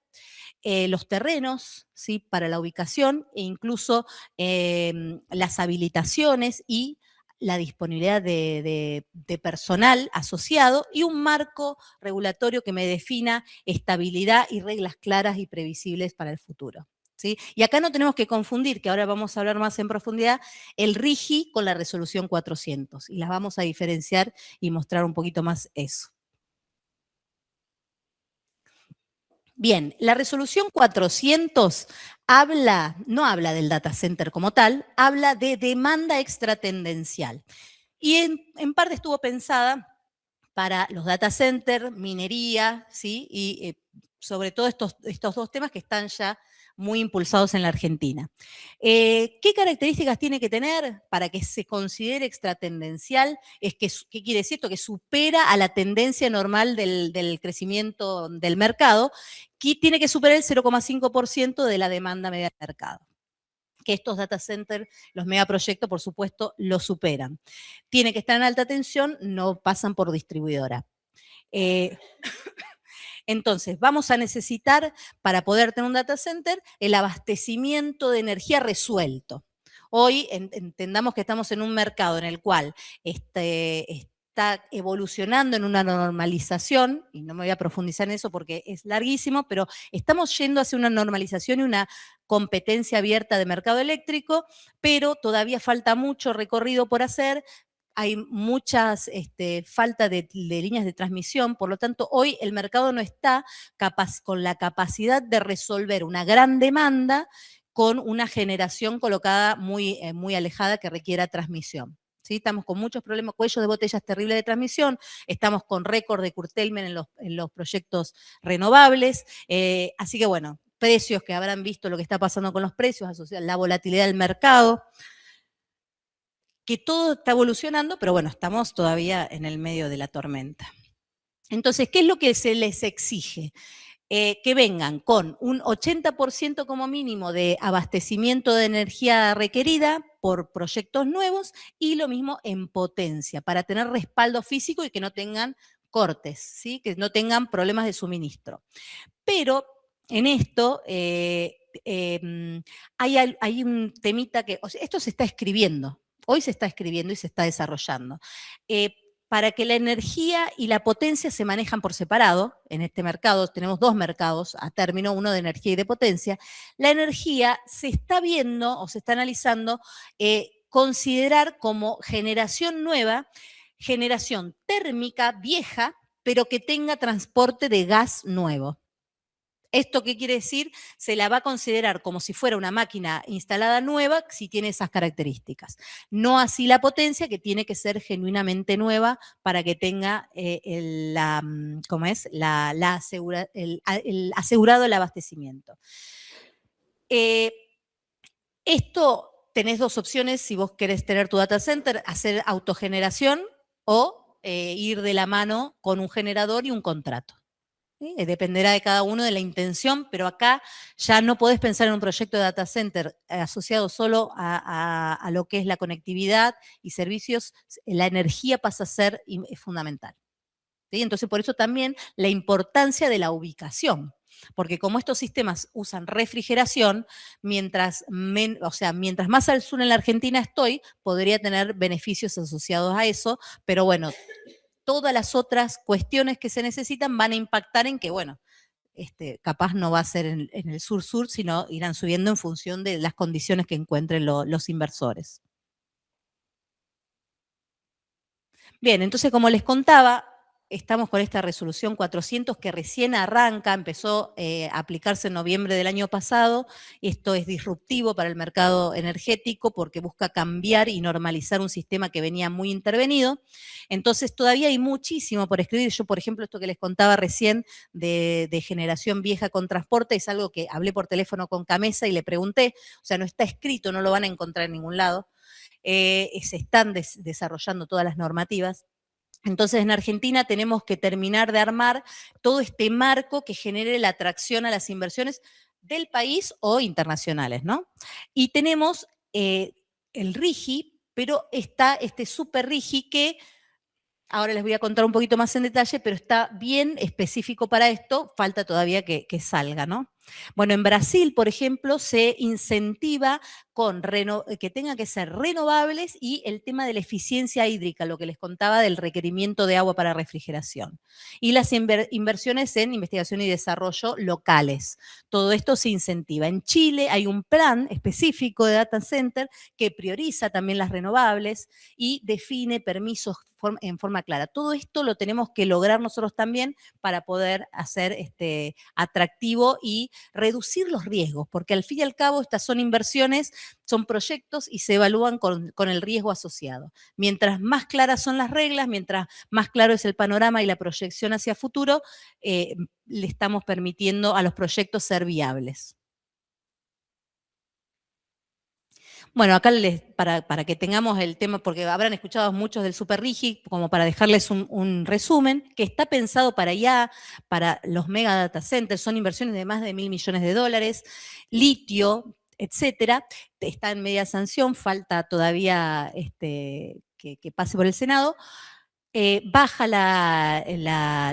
Los terrenos, ¿sí? Para la ubicación e incluso las habilitaciones y la disponibilidad de personal asociado y un marco regulatorio que me defina estabilidad y reglas claras y previsibles para el futuro. ¿Sí? Y acá no tenemos que confundir, que ahora vamos a hablar más en profundidad, el RIGI con la resolución 400 y las vamos a diferenciar y mostrar un poquito más eso. Bien, la resolución 400 no habla del data center como tal, habla de demanda extratendencial. Y en parte estuvo pensada para los data centers, minería, ¿sí? Y sobre todo estos dos temas que están ya muy impulsados en la Argentina. ¿Qué características tiene que tener para que se considere extratendencial? ¿Qué quiere decir esto? Que supera a la tendencia normal del crecimiento del mercado, que tiene que superar el 0,5% de la demanda media del mercado. Que estos data centers, los megaproyectos, por supuesto, lo superan. Tiene que estar en alta tensión, no pasan por distribuidora. Entonces, vamos a necesitar, para poder tener un data center, el abastecimiento de energía resuelto. Hoy entendamos que estamos en un mercado en el cual está evolucionando en una normalización, y no me voy a profundizar en eso porque es larguísimo, pero estamos yendo hacia una normalización y una competencia abierta de mercado eléctrico, pero todavía falta mucho recorrido por hacer. Hay muchas falta de líneas de transmisión, por lo tanto, hoy el mercado no está con la capacidad de resolver una gran demanda con una generación colocada muy alejada que requiera transmisión. ¿Sí? Estamos con muchos problemas, cuellos de botellas terribles de transmisión, estamos con récord de curtailment en los proyectos renovables, así que bueno, precios que habrán visto lo que está pasando con los precios, asociados a la volatilidad del mercado, que todo está evolucionando, pero bueno, estamos todavía en el medio de la tormenta. Entonces, ¿qué es lo que se les exige? Que vengan con un 80% como mínimo de abastecimiento de energía requerida por proyectos nuevos y lo mismo en potencia, para tener respaldo físico y que no tengan cortes, ¿sí? Que no tengan problemas de suministro. Pero en esto hay un temita que, o sea, esto se está escribiendo, hoy se está escribiendo y se está desarrollando. Para que la energía y la potencia se manejan por separado, en este mercado tenemos dos mercados a término, uno de energía y de potencia, la energía se está viendo o se está analizando considerar como generación nueva, generación térmica vieja, pero que tenga transporte de gas nuevo. ¿Esto qué quiere decir? Se la va a considerar como si fuera una máquina instalada nueva si tiene esas características. No así la potencia, que tiene que ser genuinamente nueva para que tenga el asegurado el abastecimiento. Esto tenés dos opciones si vos querés tener tu data center, hacer autogeneración o ir de la mano con un generador y un contrato. ¿Sí? Dependerá de cada uno de la intención, pero acá ya no podés pensar en un proyecto de data center asociado solo a lo que es la conectividad y servicios. La energía pasa a ser fundamental. ¿Sí? Entonces, por eso también la importancia de la ubicación. Porque como estos sistemas usan refrigeración, mientras más al sur en la Argentina estoy, podría tener beneficios asociados a eso, pero bueno, todas las otras cuestiones que se necesitan van a impactar en que, bueno, capaz no va a ser en el sur-sur, sino irán subiendo en función de las condiciones que encuentren los inversores. Bien, entonces como les contaba, estamos con esta resolución 400 que recién arranca, empezó a aplicarse en noviembre del año pasado. Esto es disruptivo para el mercado energético porque busca cambiar y normalizar un sistema que venía muy intervenido. Entonces todavía hay muchísimo por escribir. Yo, por ejemplo, esto que les contaba recién de generación vieja con transporte es algo que hablé por teléfono con Camesa y le pregunté, o sea, no está escrito, no lo van a encontrar en ningún lado. Se están desarrollando todas las normativas. Entonces, en Argentina tenemos que terminar de armar todo este marco que genere la atracción a las inversiones del país o internacionales, ¿no? Y tenemos el RIGI, pero está este super RIGI que ahora les voy a contar un poquito más en detalle, pero está bien específico para esto, falta todavía que salga, ¿no? Bueno, en Brasil, por ejemplo, se incentiva que tengan que ser renovables y el tema de la eficiencia hídrica, lo que les contaba del requerimiento de agua para refrigeración. Y las inversiones en investigación y desarrollo locales. Todo esto se incentiva. En Chile hay un plan específico de data center que prioriza también las renovables y define permisos en forma clara. Todo esto lo tenemos que lograr nosotros también para poder hacer atractivo y reducir los riesgos, porque al fin y al cabo estas son inversiones, son proyectos y se evalúan con el riesgo asociado. Mientras más claras son las reglas, mientras más claro es el panorama y la proyección hacia futuro, le estamos permitiendo a los proyectos ser viables. Bueno, acá para que tengamos el tema, porque habrán escuchado muchos del Super Rigi, como para dejarles un resumen, que está pensado para allá, para los mega data centers, son inversiones de más de $1.000 millones, litio, etcétera. Está en media sanción, falta todavía que pase por el Senado. Baja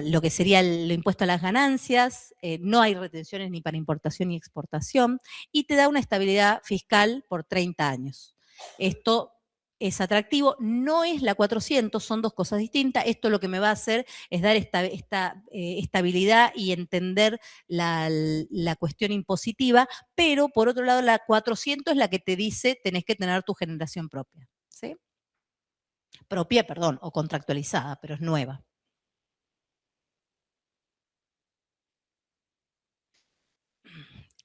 lo que sería el impuesto a las ganancias, no hay retenciones ni para importación ni exportación, y te da una estabilidad fiscal por 30 años. Esto es atractivo, no es la 400, son dos cosas distintas. Esto lo que me va a hacer es dar esta estabilidad y entender la cuestión impositiva, pero por otro lado la 400 es la que te dice tenés que tener tu generación propia, ¿sí? Propia, perdón, o contractualizada, pero es nueva.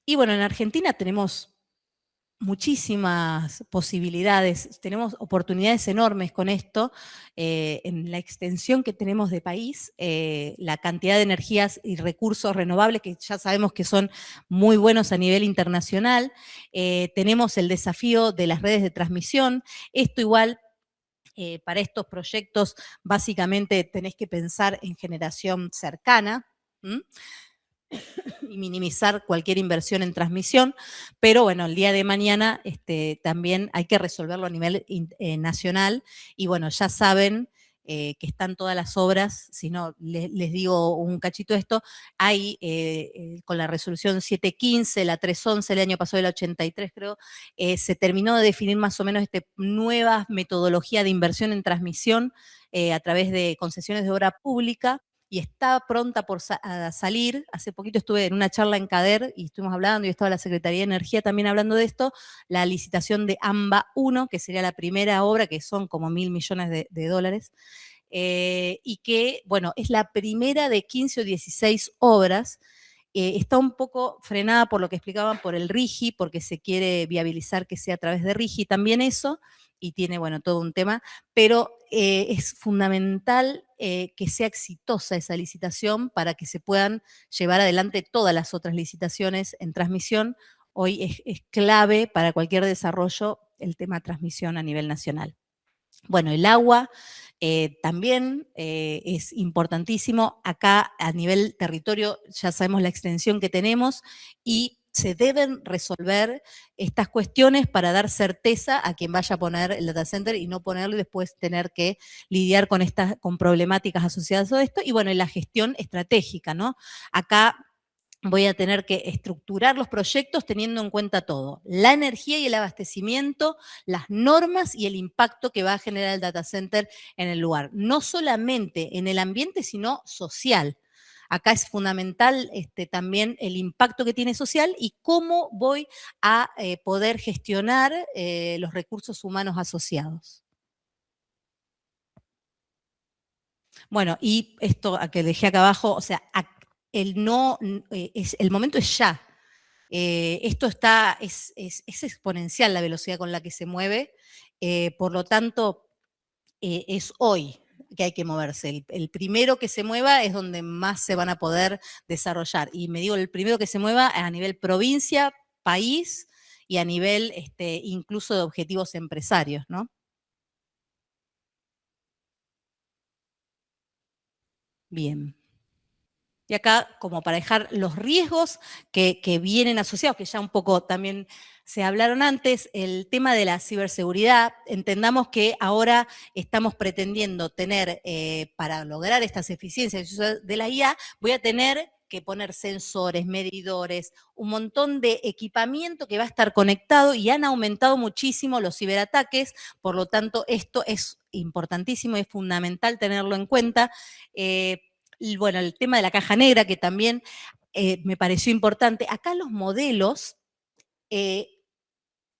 Y bueno, en Argentina tenemos muchísimas posibilidades, tenemos oportunidades enormes con esto, en la extensión que tenemos de país, la cantidad de energías y recursos renovables que ya sabemos que son muy buenos a nivel internacional, tenemos el desafío de las redes de transmisión, esto igual para estos proyectos básicamente tenés que pensar en generación cercana y minimizar cualquier inversión en transmisión, pero bueno, el día de mañana también hay que resolverlo a nivel nacional y bueno, ya saben que están todas las obras, si no, les digo un cachito de esto, hay con la resolución 715, la 311, el año pasado, el 83 creo, se terminó de definir más o menos nueva metodología de inversión en transmisión a través de concesiones de obra pública, y está pronta a salir. Hace poquito estuve en una charla en CADER y estuvimos hablando, y estaba la Secretaría de Energía también hablando de esto, la licitación de AMBA 1, que sería la primera obra, que son como $1.000 millones de dólares, y que, bueno, es la primera de 15 o 16 obras. Está un poco frenada por lo que explicaban por el RIGI, porque se quiere viabilizar que sea a través de RIGI también eso, y tiene, bueno, todo un tema, pero es fundamental que sea exitosa esa licitación para que se puedan llevar adelante todas las otras licitaciones en transmisión. Hoy es clave para cualquier desarrollo el tema transmisión a nivel nacional. Bueno, el agua también es importantísimo. Acá a nivel territorio ya sabemos la extensión que tenemos y se deben resolver estas cuestiones para dar certeza a quien vaya a poner el data center y no ponerlo y después tener que lidiar con problemáticas asociadas a esto. Y bueno, y la gestión estratégica, ¿no? Acá voy a tener que estructurar los proyectos teniendo en cuenta todo, la energía y el abastecimiento, las normas y el impacto que va a generar el data center en el lugar. No solamente en el ambiente, sino social. Acá es fundamental también el impacto que tiene social y cómo voy a poder gestionar los recursos humanos asociados. Bueno, y esto que dejé acá abajo, o sea, el momento es ya. Esto es exponencial la velocidad con la que se mueve, por lo tanto, es hoy que hay que moverse. El primero que se mueva es donde más se van a poder desarrollar. Y me digo, el primero que se mueva a nivel provincia, país y a nivel incluso de objetivos empresarios, ¿no? Bien. Y acá, como para dejar los riesgos que vienen asociados, que ya un poco también se hablaron antes, el tema de la ciberseguridad, entendamos que ahora estamos pretendiendo tener, para lograr estas eficiencias de la IA, voy a tener que poner sensores, medidores, un montón de equipamiento que va a estar conectado y han aumentado muchísimo los ciberataques, por lo tanto, esto es importantísimo y es fundamental tenerlo en cuenta. Y bueno, el tema de la caja negra, que también me pareció importante. Acá los modelos,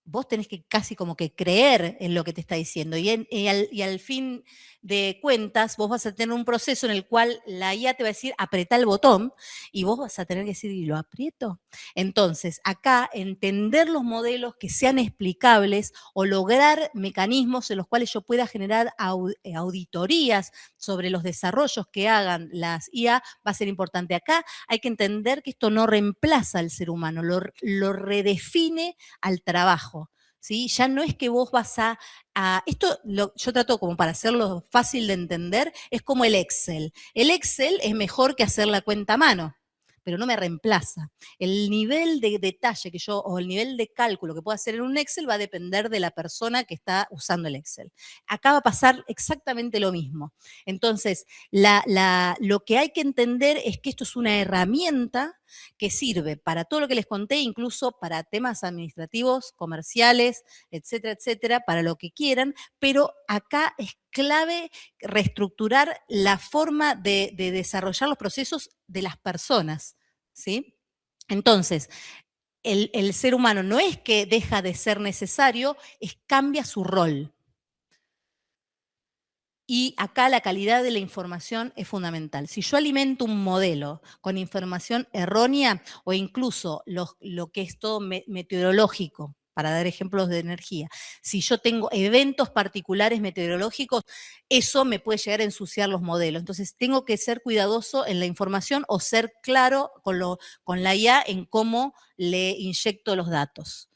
vos tenés que casi como que creer en lo que te está diciendo. Y al fin de cuentas, vos vas a tener un proceso en el cual la IA te va a decir, apretá el botón, y vos vas a tener que decir, ¿y lo aprieto? Entonces, acá, entender los modelos que sean explicables o lograr mecanismos en los cuales yo pueda generar auditorías sobre los desarrollos que hagan las IA va a ser importante. Acá hay que entender que esto no reemplaza al ser humano, lo redefine al trabajo. ¿Sí? Ya no es que vos vas esto yo trato como para hacerlo fácil de entender, es como el Excel. El Excel es mejor que hacer la cuenta a mano, pero no me reemplaza. El nivel de detalle o el nivel de cálculo que puedo hacer en un Excel va a depender de la persona que está usando el Excel. Acá va a pasar exactamente lo mismo. Entonces, lo que hay que entender es que esto es una herramienta que sirve para todo lo que les conté, incluso para temas administrativos, comerciales, etcétera, etcétera, para lo que quieran, pero acá es clave reestructurar la forma de desarrollar los procesos de las personas, ¿sí? Entonces, el ser humano no es que deja de ser necesario, cambia su rol. Y acá la calidad de la información es fundamental. Si yo alimento un modelo con información errónea o incluso lo que es todo meteorológico, para dar ejemplos de energía, si yo tengo eventos particulares meteorológicos, eso me puede llegar a ensuciar los modelos. Entonces tengo que ser cuidadoso en la información o ser claro con la IA en cómo le inyecto los datos.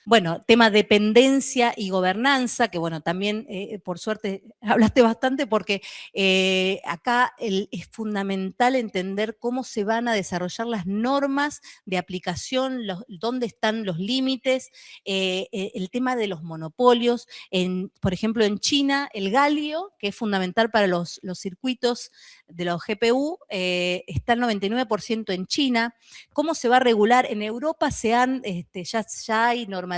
Bueno, tema dependencia y gobernanza, que bueno, también por suerte hablaste bastante porque acá es fundamental entender cómo se van a desarrollar las normas de aplicación, dónde están los límites, el tema de los monopolios. Por ejemplo, en China, el galio, que es fundamental para los circuitos de los GPU, está el 99% en China. ¿Cómo se va a regular? En Europa ya hay normativa,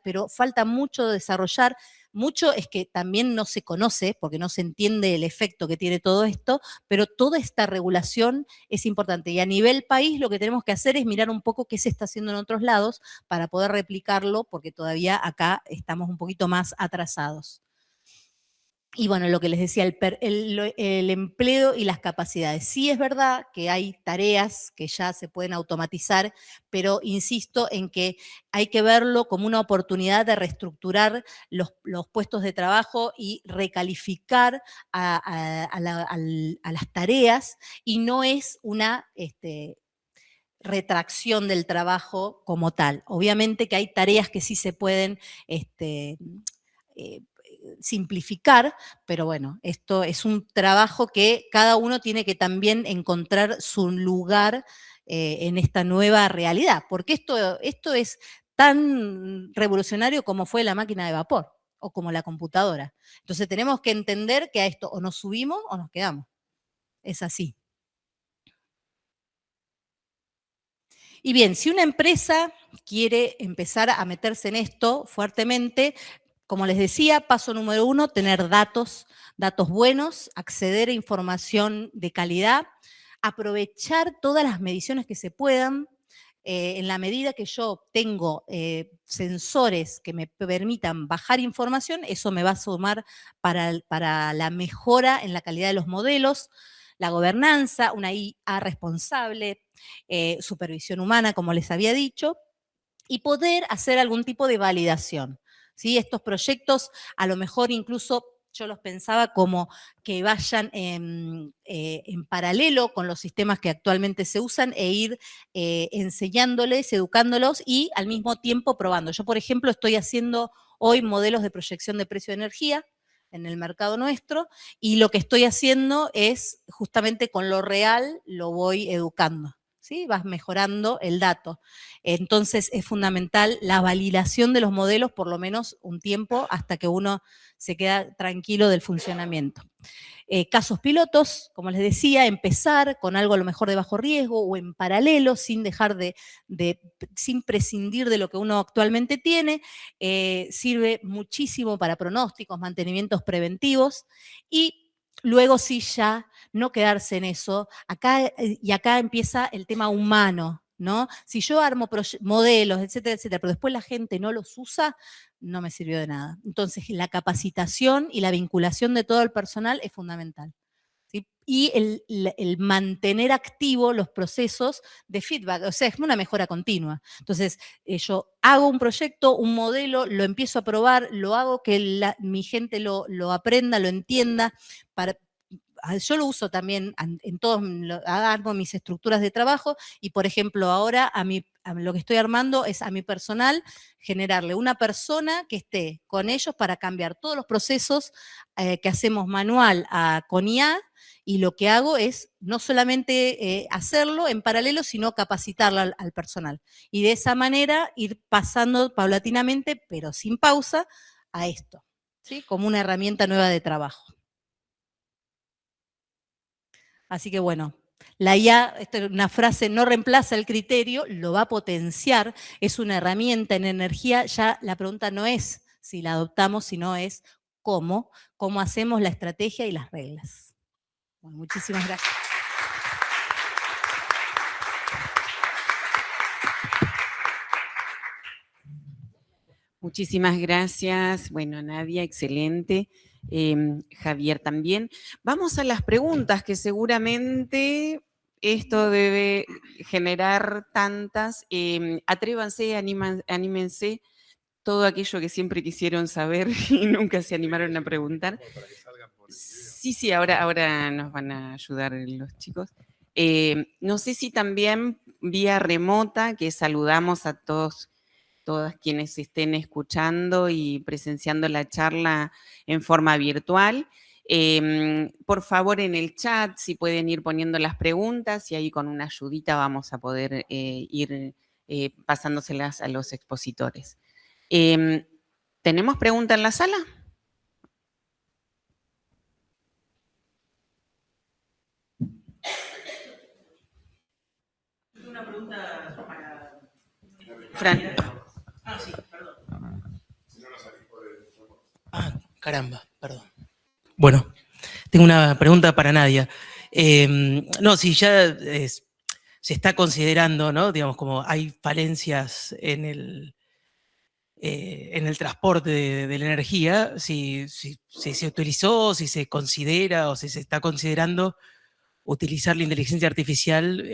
pero falta mucho desarrollar. Mucho es que también no se conoce, porque no se entiende el efecto que tiene todo esto, pero toda esta regulación es importante. Y a nivel país lo que tenemos que hacer es mirar un poco qué se está haciendo en otros lados para poder replicarlo, porque todavía acá estamos un poquito más atrasados. Y bueno, lo que les decía, el empleo y las capacidades. Sí es verdad que hay tareas que ya se pueden automatizar, pero insisto en que hay que verlo como una oportunidad de reestructurar los puestos de trabajo y recalificar a las tareas, y no es una retracción del trabajo como tal. Obviamente que hay tareas que sí se pueden simplificar, pero bueno, esto es un trabajo que cada uno tiene que también encontrar su lugar en esta nueva realidad, porque esto es tan revolucionario como fue la máquina de vapor o como la computadora. Entonces tenemos que entender que a esto o nos subimos o nos quedamos. Es así. Y bien, si una empresa quiere empezar a meterse en esto fuertemente, como les decía, paso número 1, tener datos buenos, acceder a información de calidad, aprovechar todas las mediciones que se puedan, en la medida que yo tengo sensores que me permitan bajar información, eso me va a sumar para la mejora en la calidad de los modelos, la gobernanza, una IA responsable, supervisión humana, como les había dicho, y poder hacer algún tipo de validación. ¿Sí? Estos proyectos a lo mejor incluso yo los pensaba como que vayan en paralelo con los sistemas que actualmente se usan e ir enseñándoles, educándolos y al mismo tiempo probando. Yo, por ejemplo, estoy haciendo hoy modelos de proyección de precio de energía en el mercado nuestro y lo que estoy haciendo es justamente con lo real lo voy educando. ¿Sí? Vas mejorando el dato. Entonces es fundamental la validación de los modelos por lo menos un tiempo hasta que uno se queda tranquilo del funcionamiento. Casos pilotos, como les decía, empezar con algo a lo mejor de bajo riesgo o en paralelo, sin dejar sin prescindir de lo que uno actualmente tiene, sirve muchísimo para pronósticos, mantenimientos preventivos y luego sí ya no quedarse en eso. Y acá empieza el tema humano, ¿no? Si yo armo modelos, etcétera, etcétera, pero después la gente no los usa, no me sirvió de nada. Entonces, la capacitación y la vinculación de todo el personal es fundamental. ¿Sí? Y el mantener activo los procesos de feedback, o sea, es una mejora continua. Entonces, yo hago un proyecto, un modelo, lo empiezo a probar, lo hago que mi gente lo aprenda, lo entienda, yo lo uso también en todos, armo mis estructuras de trabajo y, por ejemplo, ahora lo que estoy armando es a mi personal generarle una persona que esté con ellos para cambiar todos los procesos que hacemos manual con IA y lo que hago es no solamente hacerlo en paralelo, sino capacitarlo al personal. Y de esa manera ir pasando paulatinamente, pero sin pausa, a esto, ¿sí? Como una herramienta nueva de trabajo. Así que bueno, la IA, esta es una frase, no reemplaza el criterio, lo va a potenciar, es una herramienta en energía, ya la pregunta no es si la adoptamos, sino es cómo hacemos la estrategia y las reglas. Bueno, muchísimas gracias. Muchísimas gracias. Bueno, Nadia, excelente. Javier también. Vamos a las preguntas, que seguramente esto debe generar tantas. Atrévanse, anímense, todo aquello que siempre quisieron saber y nunca se animaron a preguntar. Sí, ahora nos van a ayudar los chicos. No sé si también vía remota, que saludamos a todas quienes estén escuchando y presenciando la charla en forma virtual. Por favor, en el chat, si pueden ir poniendo las preguntas y ahí con una ayudita vamos a poder ir pasándoselas a los expositores. ¿Tenemos pregunta en la sala? Una pregunta para Fran. Sí, perdón. Caramba, perdón. Bueno, tengo una pregunta para Nadia. No, si ya se está considerando, ¿no? Digamos, como hay falencias en el transporte de la energía, si se utilizó, si se considera o si se está considerando utilizar la inteligencia artificial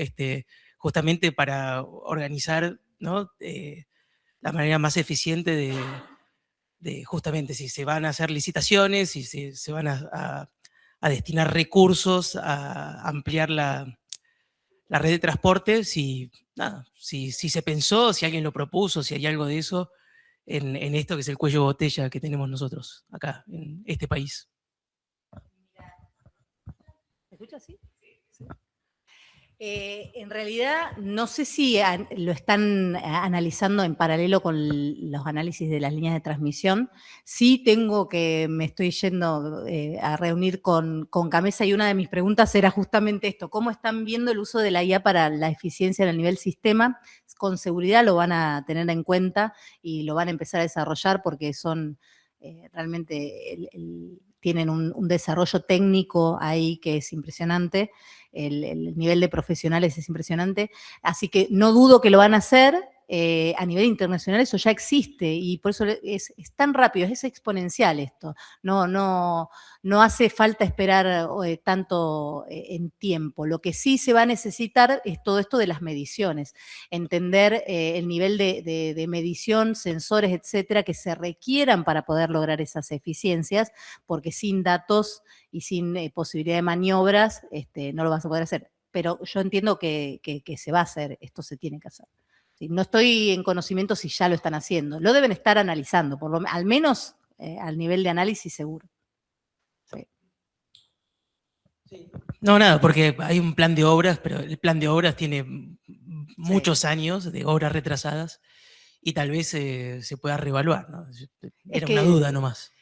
justamente para organizar, ¿no? La manera más eficiente de justamente si se van a hacer licitaciones, si se van a destinar recursos, a ampliar la red de transporte, si se pensó, si alguien lo propuso, si hay algo de eso en esto que es el cuello de botella que tenemos nosotros acá, en este país. ¿Se escucha así? En realidad, no sé si lo están analizando en paralelo con los análisis de las líneas de transmisión. Sí me estoy yendo a reunir con Camesa y una de mis preguntas era justamente esto, ¿cómo están viendo el uso de la IA para la eficiencia en el nivel sistema? Con seguridad lo van a tener en cuenta y lo van a empezar a desarrollar porque son realmente tienen un desarrollo técnico ahí que es impresionante, el nivel de profesionales es impresionante, así que no dudo que lo van a hacer. A nivel internacional eso ya existe y por eso es tan rápido, es exponencial esto. No hace falta esperar tanto en tiempo. Lo que sí se va a necesitar es todo esto de las mediciones, entender el nivel de medición, sensores, etcétera, que se requieran para poder lograr esas eficiencias, porque sin datos y sin posibilidad de maniobras no lo vas a poder hacer. Pero yo entiendo que se va a hacer, esto se tiene que hacer. No estoy en conocimiento si ya lo están haciendo. Lo deben estar analizando, al menos al nivel de análisis seguro. Sí. No, nada, porque hay un plan de obras, pero el plan de obras tiene muchos años de obras retrasadas y tal vez se pueda reevaluar, ¿no? Era una duda nomás.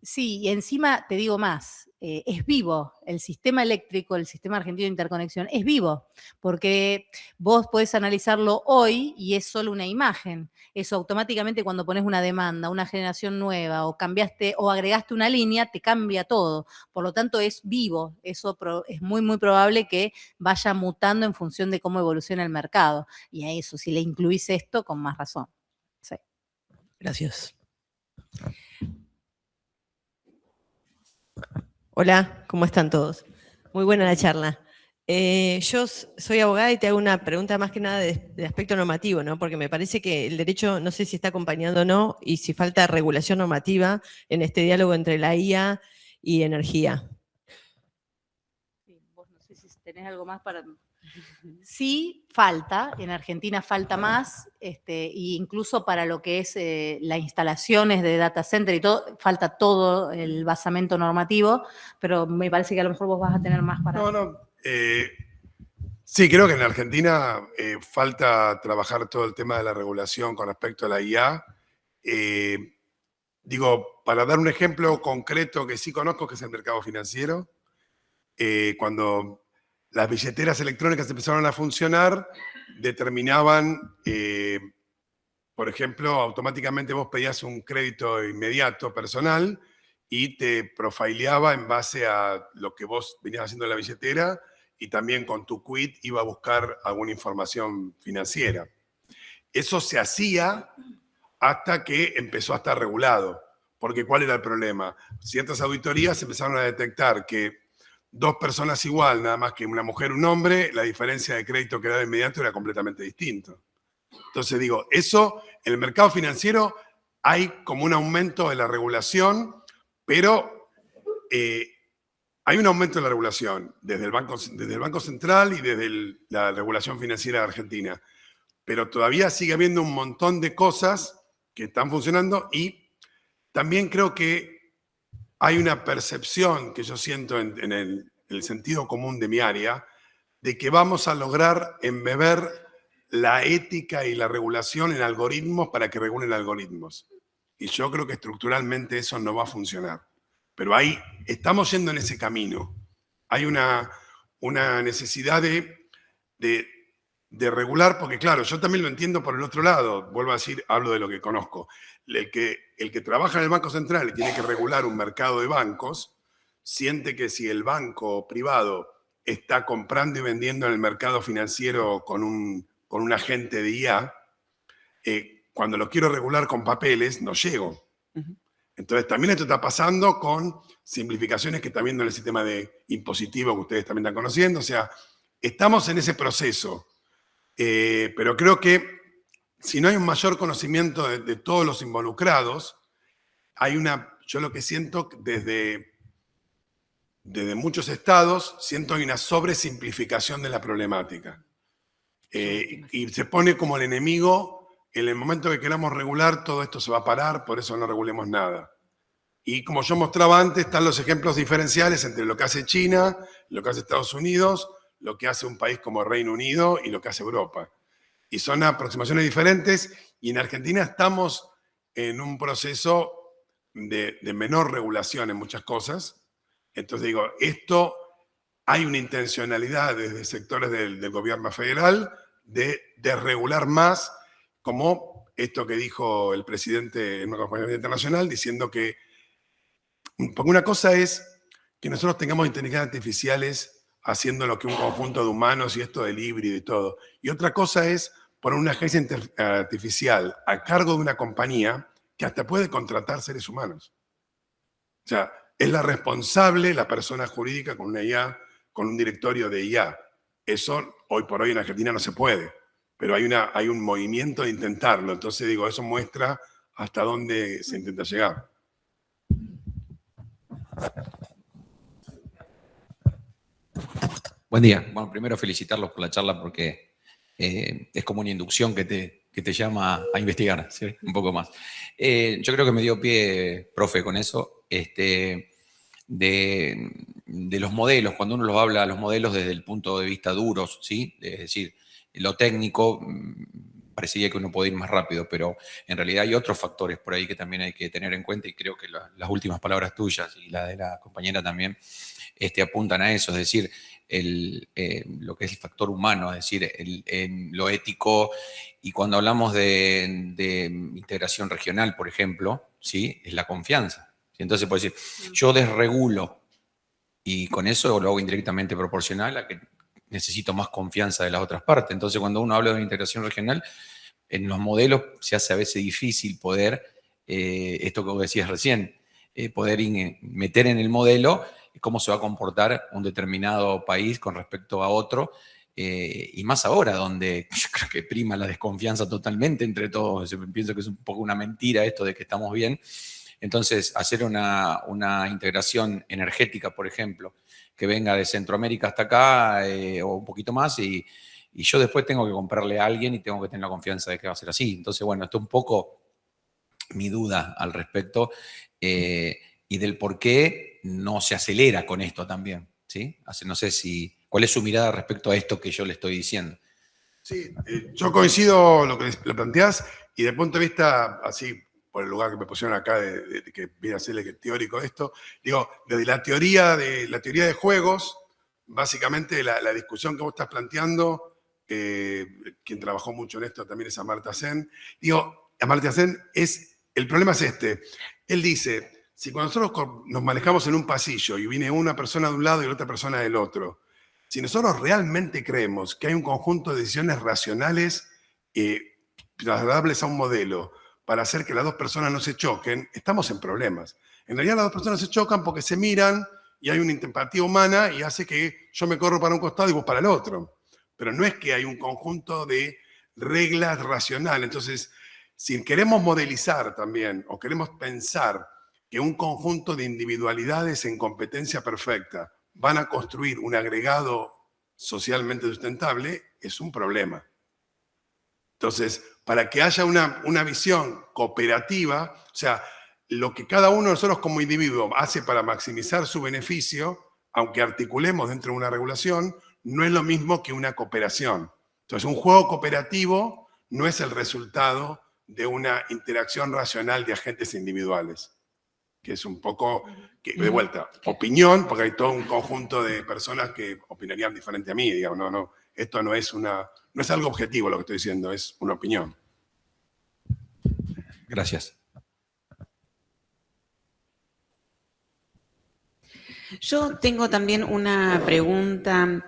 Sí, y encima te digo más, es vivo, el sistema eléctrico, el sistema argentino de interconexión, es vivo, porque vos podés analizarlo hoy y es solo una imagen. Eso automáticamente cuando pones una demanda, una generación nueva, o cambiaste o agregaste una línea, te cambia todo. Por lo tanto, es vivo. Eso es muy, muy probable que vaya mutando en función de cómo evoluciona el mercado. Y a eso, si le incluís esto, con más razón. Sí. Gracias. Hola, ¿cómo están todos? Muy buena la charla. Yo soy abogada y te hago una pregunta más que nada de aspecto normativo, ¿no? Porque me parece que el derecho, no sé si está acompañando o no, y si falta regulación normativa en este diálogo entre la IA y energía. Sí, vos no sé si tenés algo más para... Sí, falta, en Argentina falta más, e incluso para lo que es las instalaciones de data center y todo, falta todo el basamento normativo, pero me parece que a lo mejor vos vas a tener más para... Sí, creo que en Argentina falta trabajar todo el tema de la regulación con respecto a la IA. Digo, para dar un ejemplo concreto que sí conozco, que es el mercado financiero, cuando las billeteras electrónicas empezaron a funcionar, determinaban, por ejemplo, automáticamente vos pedías un crédito inmediato personal y te profileaba en base a lo que vos venías haciendo en la billetera y también con tu quit iba a buscar alguna información financiera. Eso se hacía hasta que empezó a estar regulado. Porque ¿cuál era el problema? Ciertas auditorías empezaron a detectar que dos personas igual, nada más que una mujer y un hombre, la diferencia de crédito que daba inmediato era completamente distinto. Entonces digo, eso, en el mercado financiero hay como un aumento de la regulación, pero hay un aumento de la regulación desde el Banco Central y desde la regulación financiera de Argentina. Pero todavía sigue habiendo un montón de cosas que están funcionando y también creo que hay una percepción que yo siento en el sentido común de mi área de que vamos a lograr embeber la ética y la regulación en algoritmos para que regulen algoritmos. Y yo creo que estructuralmente eso no va a funcionar. Pero ahí estamos yendo en ese camino. Hay una necesidad de regular, porque claro, yo también lo entiendo por el otro lado, vuelvo a decir, hablo de lo que conozco. El que trabaja en el Banco Central y tiene que regular un mercado de bancos, siente que si el banco privado está comprando y vendiendo en el mercado financiero con un agente de IA, cuando lo quiero regular con papeles, no llego. Entonces también esto está pasando con simplificaciones que está viendo en el sistema de impositivo que ustedes también están conociendo. O sea, estamos en ese proceso. Pero creo que si no hay un mayor conocimiento de todos los involucrados, yo lo que siento desde muchos estados, siento hay una sobresimplificación de la problemática. Y se pone como el enemigo, en el momento que queramos regular, todo esto se va a parar, por eso no regulemos nada. Y como yo mostraba antes, están los ejemplos diferenciales entre lo que hace China, lo que hace Estados Unidos, lo que hace un país como Reino Unido y lo que hace Europa. Y son aproximaciones diferentes y en Argentina estamos en un proceso de menor regulación en muchas cosas. Entonces digo, hay una intencionalidad desde sectores del gobierno federal de regular más, como esto que dijo el presidente en una campaña internacional, diciendo que Porque una cosa es que nosotros tengamos inteligencias artificiales haciendo lo que un conjunto de humanos y esto del híbrido y todo. Y otra cosa es poner una agencia artificial a cargo de una compañía que hasta puede contratar seres humanos. O sea, es la responsable, la persona jurídica con una IA, con un directorio de IA. Eso hoy por hoy en Argentina no se puede, pero hay un movimiento de intentarlo. Entonces digo, eso muestra hasta dónde se intenta llegar. Buen día. Bueno, primero felicitarlos por la charla porque es como una inducción que te llama a investigar, ¿sí? Un poco más. Yo creo que me dio pie, profe, con eso, de los modelos, cuando uno los habla, los modelos desde el punto de vista duros, ¿sí? Es decir, lo técnico, parecería que uno puede ir más rápido, pero en realidad hay otros factores por ahí que también hay que tener en cuenta y creo que las últimas palabras tuyas y la de la compañera también apuntan a eso, es decir, lo que es el factor humano, es decir, lo ético, y cuando hablamos de integración regional, por ejemplo, ¿sí? Es la confianza. Entonces, puedo decir, yo desregulo y con eso lo hago indirectamente proporcional a que necesito más confianza de las otras partes. Entonces, cuando uno habla de integración regional, en los modelos se hace a veces difícil poder, esto que vos decías recién, poder meter en el modelo cómo se va a comportar un determinado país con respecto a otro, y más ahora, donde yo creo que prima la desconfianza totalmente entre todos. Yo pienso que es un poco una mentira esto de que estamos bien. Entonces, hacer una integración energética, por ejemplo, que venga de Centroamérica hasta acá, o un poquito más, y yo después tengo que comprarle a alguien y tengo que tener la confianza de que va a ser así. Entonces, bueno, esto es un poco mi duda al respecto, y del por qué no se acelera con esto también, ¿sí? No sé cuál es su mirada respecto a esto que yo le estoy diciendo. Sí, yo coincido lo que le planteás, y desde el punto de vista, así, por el lugar que me pusieron acá, de que viene a ser el teórico de esto, digo, desde la teoría de juegos, básicamente la discusión que vos estás planteando, quien trabajó mucho en esto también es Amartya Sen. Digo, Amartya Sen el problema es este. Él dice, si cuando nosotros nos manejamos en un pasillo y viene una persona de un lado y la otra persona del otro, si nosotros realmente creemos que hay un conjunto de decisiones racionales trasladables a un modelo para hacer que las dos personas no se choquen, estamos en problemas. En realidad las dos personas se chocan porque se miran y hay una empatía humana y hace que yo me corro para un costado y vos para el otro. Pero no es que hay un conjunto de reglas racionales. Entonces, si queremos modelizar también o queremos pensar que un conjunto de individualidades en competencia perfecta van a construir un agregado socialmente sustentable, es un problema. Entonces, para que haya una visión cooperativa, o sea, lo que cada uno de nosotros como individuo hace para maximizar su beneficio, aunque articulemos dentro de una regulación, no es lo mismo que una cooperación. Entonces, un juego cooperativo no es el resultado de una interacción racional de agentes individuales, que es un poco, de vuelta, opinión, porque hay todo un conjunto de personas que opinarían diferente a mí, digamos, no, esto no es algo objetivo lo que estoy diciendo, es una opinión. Gracias. Yo tengo también una pregunta,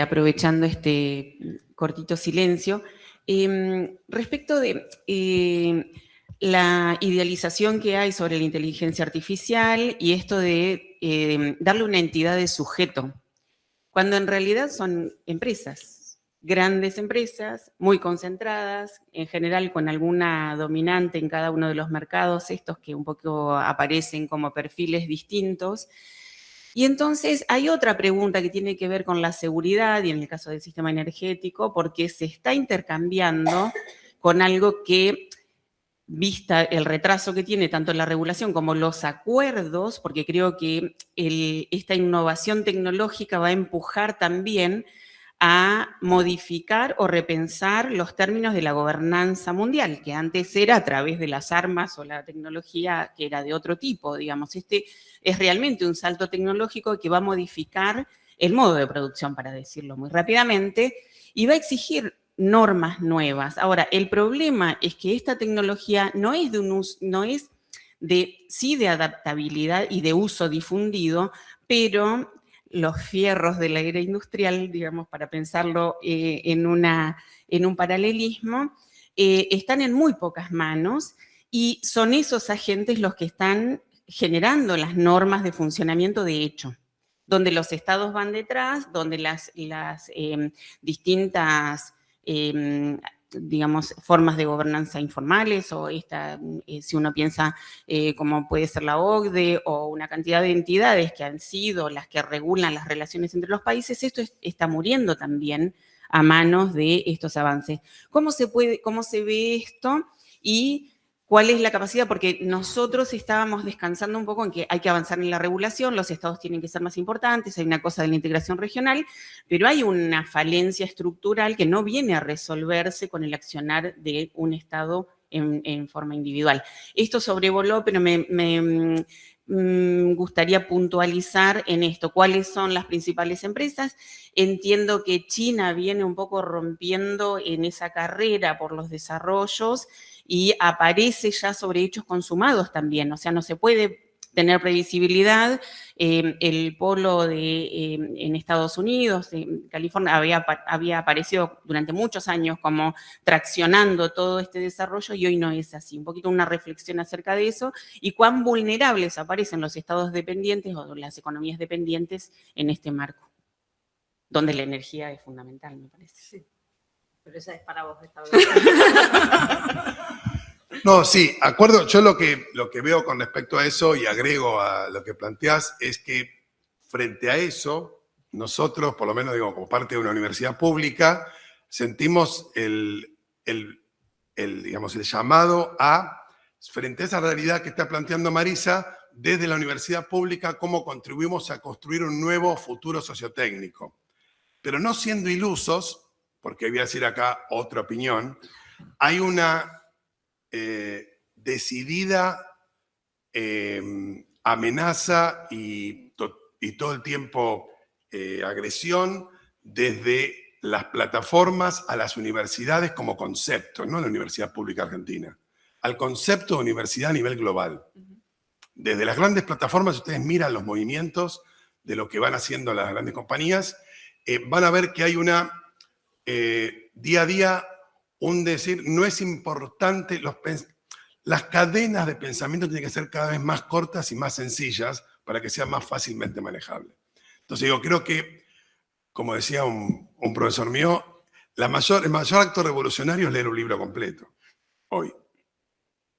aprovechando este cortito silencio, respecto de la idealización que hay sobre la inteligencia artificial y esto de darle una entidad de sujeto, cuando en realidad son empresas, grandes empresas, muy concentradas, en general con alguna dominante en cada uno de los mercados, estos que un poco aparecen como perfiles distintos. Y entonces hay otra pregunta que tiene que ver con la seguridad y en el caso del sistema energético, porque se está intercambiando con algo que, vista el retraso que tiene tanto la regulación como los acuerdos, porque creo que esta innovación tecnológica va a empujar también a modificar o repensar los términos de la gobernanza mundial, que antes era a través de las armas o la tecnología que era de otro tipo, digamos. Este es realmente un salto tecnológico que va a modificar el modo de producción, para decirlo muy rápidamente, y va a exigir normas nuevas. Ahora, el problema es que esta tecnología no es sí de adaptabilidad y de uso difundido, pero los fierros de la era industrial, digamos, para pensarlo en un paralelismo, están en muy pocas manos y son esos agentes los que están generando las normas de funcionamiento de hecho, donde los estados van detrás, donde las distintas digamos, formas de gobernanza informales, o si uno piensa como puede ser la OCDE o una cantidad de entidades que han sido las que regulan las relaciones entre los países, esto está muriendo también a manos de estos avances. ¿Cómo se ve esto? Y ¿cuál es la capacidad? Porque nosotros estábamos descansando un poco en que hay que avanzar en la regulación, los estados tienen que ser más importantes, hay una cosa de la integración regional, pero hay una falencia estructural que no viene a resolverse con el accionar de un estado en forma individual. Esto sobrevoló, pero me gustaría puntualizar en esto. ¿Cuáles son las principales empresas? Entiendo que China viene un poco rompiendo en esa carrera por los desarrollos y aparece ya sobre hechos consumados también. O sea, no se puede tener previsibilidad. El polo en Estados Unidos, en California, había aparecido durante muchos años como traccionando todo este desarrollo y hoy no es así. Un poquito una reflexión acerca de eso y cuán vulnerables aparecen los estados dependientes o las economías dependientes en este marco, donde la energía es fundamental, me parece. Sí. Pero esa es para vos, esta No, sí, acuerdo. Yo lo que veo con respecto a eso y agrego a lo que planteás es que frente a eso, nosotros, por lo menos digo, como parte de una universidad pública, sentimos digamos, el llamado frente a esa realidad que está planteando Marisa, desde la universidad pública, cómo contribuimos a construir un nuevo futuro sociotécnico. Pero no siendo ilusos, porque voy a decir acá otra opinión, hay una decidida amenaza y todo el tiempo agresión desde las plataformas a las universidades como concepto, no a la Universidad Pública Argentina, al concepto de universidad a nivel global. Desde las grandes plataformas, si ustedes miran los movimientos de lo que van haciendo las grandes compañías, van a ver que hay día a día un decir, no es importante, las cadenas de pensamiento tienen que ser cada vez más cortas y más sencillas para que sea más fácilmente manejable. Entonces yo creo que, como decía un profesor mío, el mayor acto revolucionario es leer un libro completo. Hoy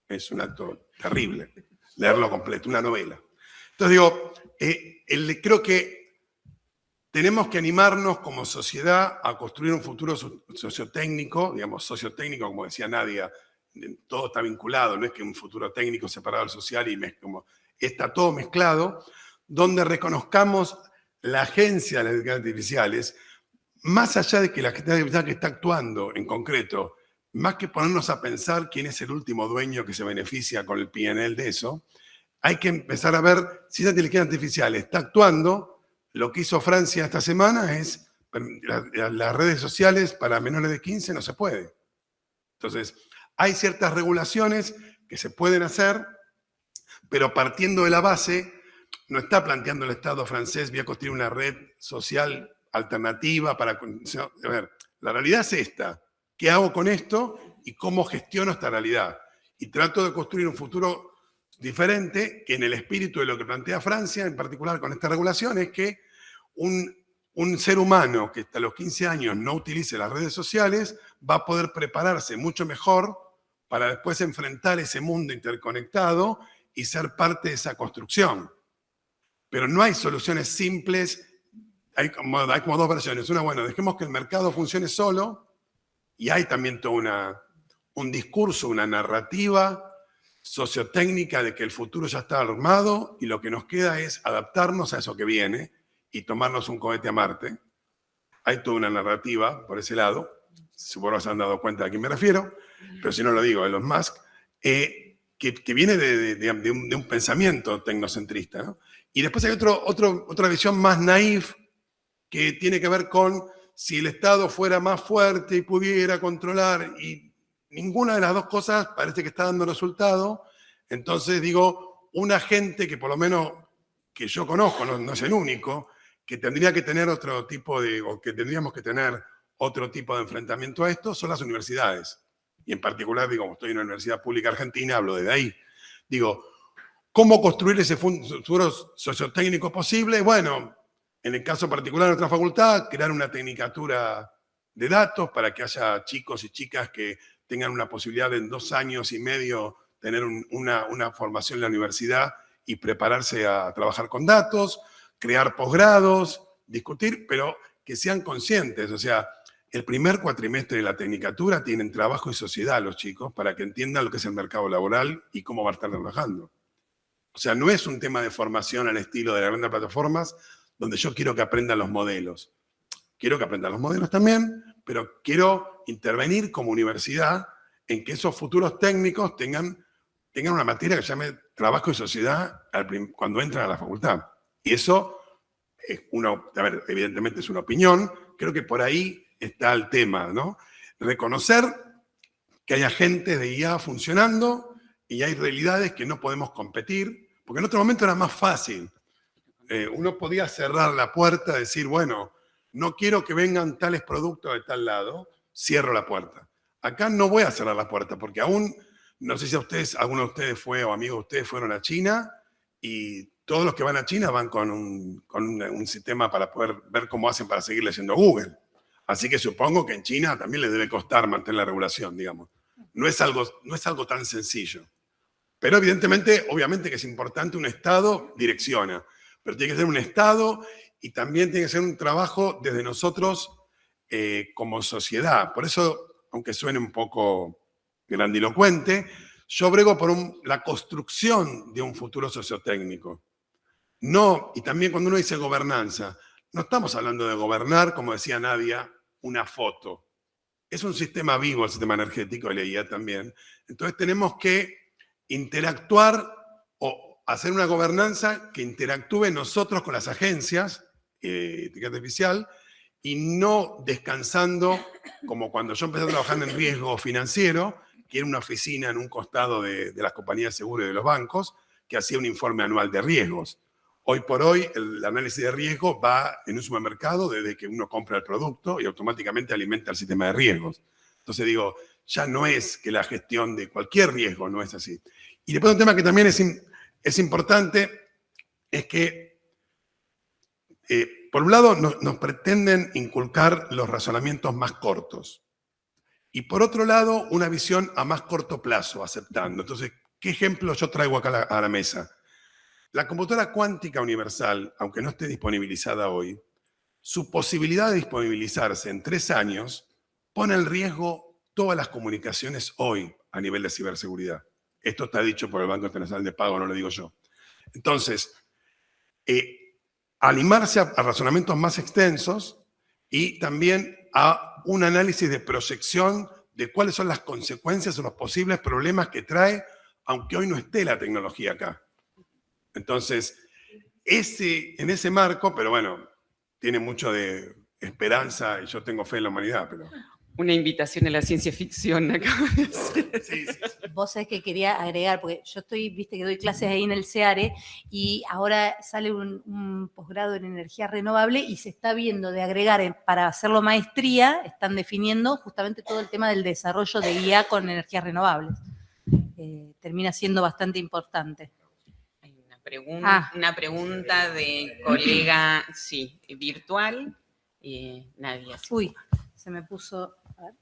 es un acto terrible, leerlo completo, una novela. Entonces digo, creo que tenemos que animarnos como sociedad a construir un futuro sociotécnico, digamos, sociotécnico, como decía Nadia, todo está vinculado, no es que un futuro técnico separado del social está todo mezclado, donde reconozcamos la agencia de las inteligencias artificiales, más allá de que la inteligencia artificial que está actuando en concreto, más que ponernos a pensar quién es el último dueño que se beneficia con el P&L de eso, hay que empezar a ver si esa inteligencia artificial está actuando. Lo que hizo Francia esta semana es, las redes sociales para menores de 15 no se puede. Entonces, hay ciertas regulaciones que se pueden hacer, pero partiendo de la base, no está planteando el Estado francés, voy a construir una red social alternativa para... A ver, la realidad es esta. ¿Qué hago con esto y cómo gestiono esta realidad? Y trato de construir un futuro diferente, que en el espíritu de lo que plantea Francia, en particular con esta regulación, es que un ser humano que hasta los 15 años no utilice las redes sociales va a poder prepararse mucho mejor para después enfrentar ese mundo interconectado y ser parte de esa construcción. Pero no hay soluciones simples, hay como dos versiones. Una, bueno, dejemos que el mercado funcione solo, y hay también todo un discurso, una narrativa sociotécnica de que el futuro ya está armado y lo que nos queda es adaptarnos a eso que viene y tomarnos un cohete a Marte. Hay toda una narrativa por ese lado, supongo que se han dado cuenta de a quién me refiero, pero si no lo digo, Elon Musk, que viene de un pensamiento tecnocentrista, ¿no? Y después hay otra visión más naif que tiene que ver con si el Estado fuera más fuerte y pudiera controlar, y ninguna de las dos cosas parece que está dando resultado. Entonces digo, un agente que por lo menos que yo conozco, no es el único, que tendría que tener otro tipo de, o que tendríamos que tener otro tipo de enfrentamiento a esto, son las universidades. Y en particular, digo, como estoy en una universidad pública argentina, hablo desde ahí. Digo, ¿cómo construir ese futuro sociotécnico posible? Bueno, en el caso particular de nuestra facultad, crear una tecnicatura de datos para que haya chicos y chicas que tengan una posibilidad de en 2 años y medio tener una formación en la universidad y prepararse a trabajar con datos, crear posgrados, discutir, pero que sean conscientes. O sea, el primer cuatrimestre de la tecnicatura tienen trabajo y sociedad los chicos para que entiendan lo que es el mercado laboral y cómo va a estar trabajando. O sea, no es un tema de formación al estilo de las grandes plataformas donde yo quiero que aprendan los modelos. Quiero que aprendan los modelos también, pero quiero intervenir como universidad en que esos futuros técnicos tengan una materia que se llame trabajo y sociedad cuando entran a la facultad. Y eso, evidentemente es una opinión, creo que por ahí está el tema, ¿no? Reconocer que hay agentes de IA funcionando y hay realidades que no podemos competir, porque en otro momento era más fácil. Uno podía cerrar la puerta, decir, bueno, no quiero que vengan tales productos de tal lado, cierro la puerta. Acá no voy a cerrar la puerta, porque aún, no sé si alguno de ustedes fue o amigos de ustedes fueron a China, y todos los que van a China van con un sistema para poder ver cómo hacen para seguir leyendo Google. Así que supongo que en China también les debe costar mantener la regulación, digamos. No es algo tan sencillo. Pero evidentemente, obviamente que es importante, un Estado direcciona. Pero tiene que ser un Estado y también tiene que ser un trabajo desde nosotros como sociedad. Por eso, aunque suene un poco grandilocuente, yo brego por la construcción de un futuro sociotécnico. No, y también cuando uno dice gobernanza, no estamos hablando de gobernar, como decía Nadia, una foto. Es un sistema vivo, el sistema energético, leía también. Entonces tenemos que interactuar o hacer una gobernanza que interactúe nosotros con las agencias, inteligencia artificial, y no descansando como cuando yo empecé a trabajar en riesgo financiero, que era una oficina en un costado de las compañías de seguro y de los bancos, que hacía un informe anual de riesgos. Hoy por hoy, el análisis de riesgo va en un supermercado desde que uno compra el producto y automáticamente alimenta el sistema de riesgos. Entonces digo, ya no es que la gestión de cualquier riesgo no es así. Y después un tema que también es importante es que, por un lado, nos pretenden inculcar los razonamientos más cortos. Y por otro lado, una visión a más corto plazo, aceptando. Entonces, ¿qué ejemplo yo traigo acá a la mesa? La computadora cuántica universal, aunque no esté disponibilizada hoy, su posibilidad de disponibilizarse en 3 años pone en riesgo todas las comunicaciones hoy a nivel de ciberseguridad. Esto está dicho por el Banco Internacional de Pago, no lo digo yo. Entonces, animarse a razonamientos más extensos y también a un análisis de proyección de cuáles son las consecuencias o los posibles problemas que trae, aunque hoy no esté la tecnología acá. Entonces, en ese marco, pero bueno, tiene mucho de esperanza y yo tengo fe en la humanidad, pero... Una invitación a la ciencia ficción, acabo de decir. Sí. Vos sabés que quería agregar, porque yo viste que doy clases ahí en el CEARE y ahora sale un posgrado en energía renovable y se está viendo de agregar, para hacerlo maestría, están definiendo justamente todo el tema del desarrollo de IA con energías renovables. Termina siendo bastante importante. Hay una pregunta de colega, sí, virtual. Nadia. Uy, se me puso... A ver,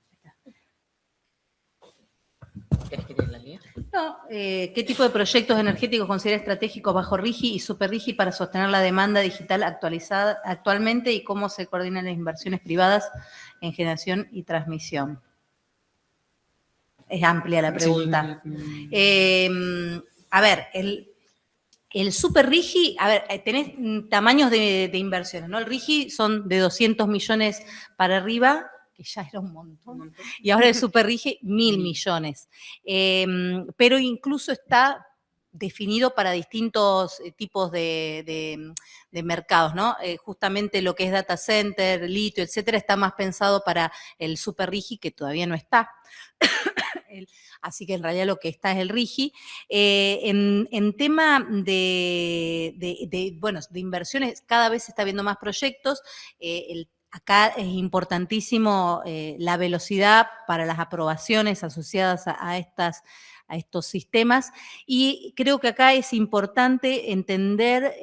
¿Querés que te la lea? No, ¿qué tipo de proyectos energéticos considera estratégicos bajo RIGI y Super RIGI para sostener la demanda digital actualizada actualmente y cómo se coordinan las inversiones privadas en generación y transmisión? Es amplia la pregunta. Sí. A ver, el Super RIGI, a ver, tenés tamaños de inversiones, ¿no? El RIGI son de 200 millones para arriba, que ya era un montón, y ahora el Super RIGI 1.000 millones. Pero incluso está definido para distintos tipos de mercados, ¿no? Justamente lo que es data center, litio, etcétera, está más pensado para el Super RIGI, que todavía no está. así que en realidad lo que está es el RIGI. En tema bueno, de inversiones, cada vez se está viendo más proyectos. Acá es importantísimo la velocidad para las aprobaciones asociadas a estos sistemas, y creo que acá es importante entender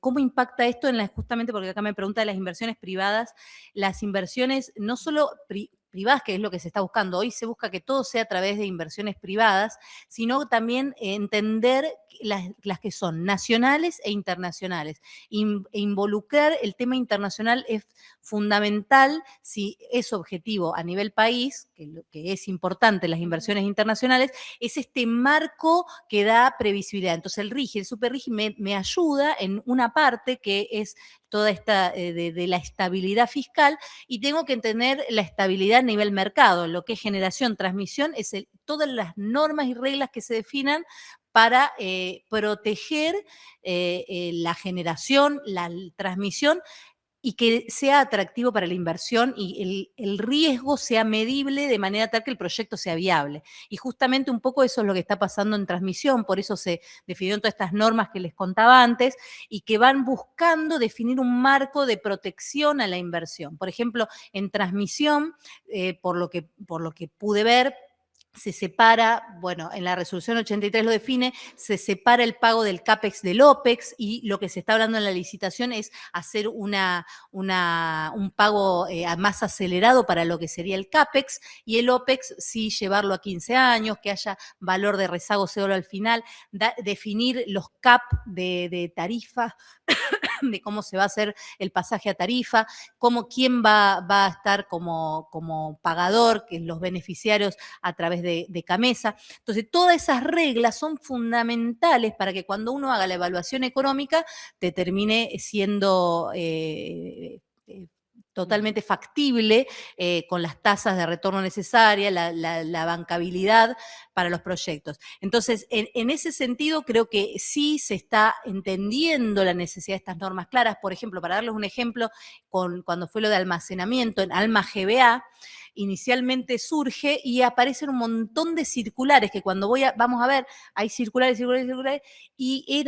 cómo impacta esto justamente porque acá me pregunta de las inversiones privadas. Las inversiones no solo privadas, que es lo que se está buscando, hoy se busca que todo sea a través de inversiones privadas, sino también entender las que son nacionales e internacionales. Involucrar el tema internacional es fundamental si es objetivo a nivel país, que es importante las inversiones internacionales, es este marco que da previsibilidad. Entonces el RIGI, el Super RIGI me ayuda en una parte que es toda esta de la estabilidad fiscal, y tengo que entender la estabilidad a nivel mercado, lo que es generación, transmisión, es todas las normas y reglas que se definan para proteger la generación, la transmisión, y que sea atractivo para la inversión y el riesgo sea medible de manera tal que el proyecto sea viable. Y justamente un poco eso es lo que está pasando en transmisión, por eso se definieron todas estas normas que les contaba antes y que van buscando definir un marco de protección a la inversión. Por ejemplo, en transmisión, por lo que pude ver, se separa, bueno, en la resolución 83 lo define, se separa el pago del CAPEX del OPEX, y lo que se está hablando en la licitación es hacer un pago más acelerado para lo que sería el CAPEX, y el OPEX sí llevarlo a 15 años, que haya valor de rezago cero al final, definir los CAP de tarifa, de cómo se va a hacer el pasaje a tarifa, quién va a estar como pagador, que los beneficiarios a través de CAMESA. Entonces, todas esas reglas son fundamentales para que cuando uno haga la evaluación económica te termine siendo totalmente factible, con las tasas de retorno necesarias, la bancabilidad para los proyectos. Entonces, en ese sentido, creo que sí se está entendiendo la necesidad de estas normas claras. Por ejemplo, para darles un ejemplo, cuando fue lo de almacenamiento en Alma GBA, inicialmente surge y aparecen un montón de circulares que cuando vamos a ver, hay circulares, y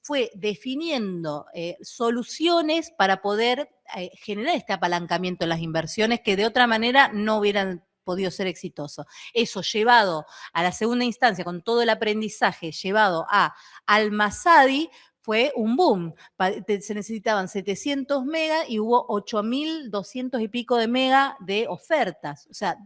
fue definiendo soluciones para poder generar este apalancamiento en las inversiones que de otra manera no hubieran podido ser exitoso. Eso llevado a la segunda instancia, con todo el aprendizaje llevado a Almasadi, fue un boom. Se necesitaban 700 megas y hubo 8.200 y pico de megas de ofertas. O sea,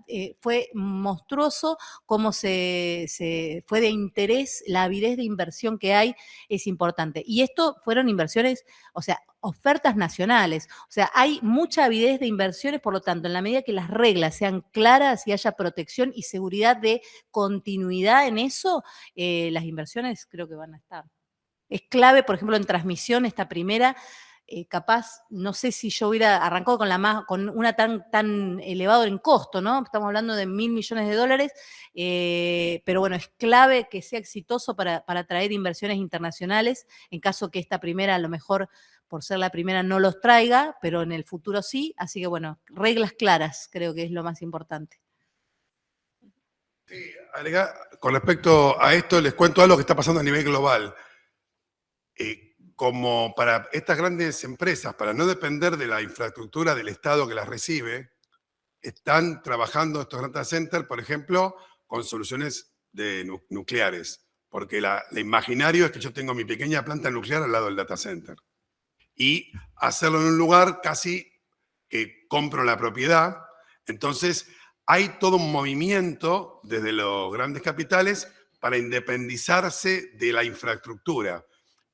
fue monstruoso cómo fue de interés, la avidez de inversión que hay es importante. Y esto fueron inversiones, o sea, ofertas nacionales. O sea, hay mucha avidez de inversiones, por lo tanto, en la medida que las reglas sean claras y haya protección y seguridad de continuidad en eso, las inversiones creo que van a estar. Es clave, por ejemplo, en transmisión, esta primera, capaz, no sé si yo hubiera arrancado con una tan elevado en costo, ¿no? Estamos hablando de $1.000 millones, pero bueno, es clave que sea exitoso para atraer inversiones internacionales, en caso que esta primera, a lo mejor, por ser la primera, no los traiga, pero en el futuro sí. Así que bueno, reglas claras creo que es lo más importante. Sí, con respecto a esto, les cuento algo que está pasando a nivel global. Como para estas grandes empresas, para no depender de la infraestructura del Estado que las recibe, están trabajando estos data centers, por ejemplo, con soluciones nucleares. Porque la imaginario es que yo tengo mi pequeña planta nuclear al lado del data center. Y hacerlo en un lugar casi que compro la propiedad. Entonces, hay todo un movimiento desde los grandes capitales para independizarse de la infraestructura.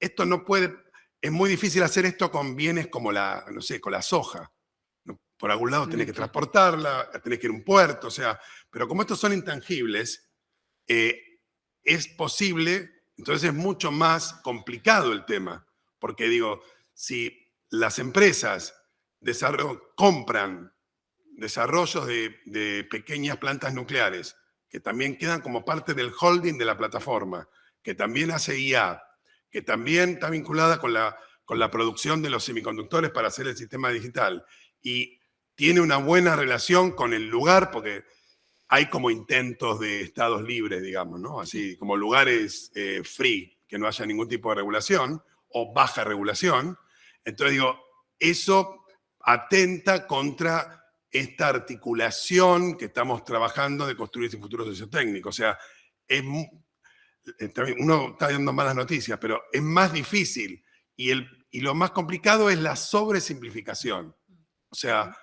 Esto no puede, es muy difícil hacer esto con bienes como no sé, con la soja. Por algún lado tenés que transportarla, tenés que ir a un puerto, o sea, pero como estos son intangibles, es posible, entonces es mucho más complicado el tema. Porque digo, si las empresas compran desarrollos de pequeñas plantas nucleares, que también quedan como parte del holding de la plataforma, que también hace IA, que también está vinculada con la producción de los semiconductores para hacer el sistema digital, y tiene una buena relación con el lugar, porque hay como intentos de estados libres, digamos, ¿no? Así como lugares free, que no haya ningún tipo de regulación o baja regulación. Entonces digo, eso atenta contra esta articulación que estamos trabajando de construir este futuro sociotécnico. O sea, uno está dando malas noticias, pero es más difícil y lo más complicado es la sobresimplificación. O sea,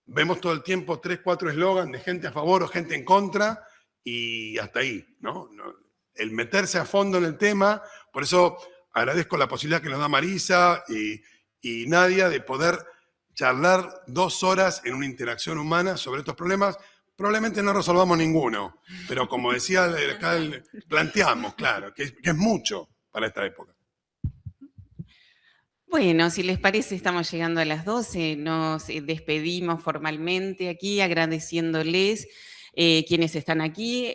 vemos todo el tiempo 3, 4 eslogans de gente a favor o gente en contra y hasta ahí, ¿no? El meterse a fondo en el tema, por eso agradezco la posibilidad que nos da Marisa y Nadia de poder charlar 2 horas en una interacción humana sobre estos problemas. Probablemente no resolvamos ninguno, pero como decía acá, planteamos, claro, que es mucho para esta época. Bueno, si les parece, estamos llegando a las 12, nos despedimos formalmente aquí agradeciéndoles quienes están aquí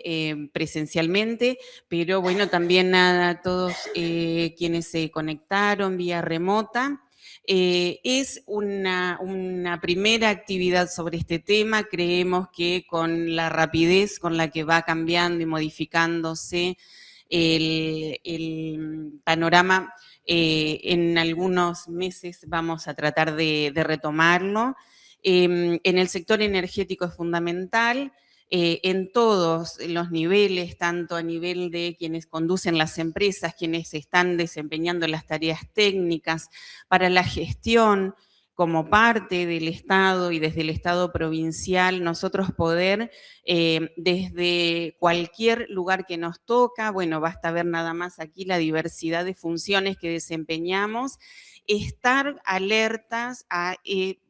presencialmente, pero bueno, también a todos quienes se conectaron vía remota. Es una primera actividad sobre este tema. Creemos que con la rapidez con la que va cambiando y modificándose el panorama, en algunos meses vamos a tratar de retomarlo. En el sector energético es fundamental. En todos los niveles, tanto a nivel de quienes conducen las empresas, quienes están desempeñando las tareas técnicas para la gestión, como parte del Estado y desde el Estado provincial, nosotros poder, desde cualquier lugar que nos toca, bueno, basta ver nada más aquí la diversidad de funciones que desempeñamos, estar alertas a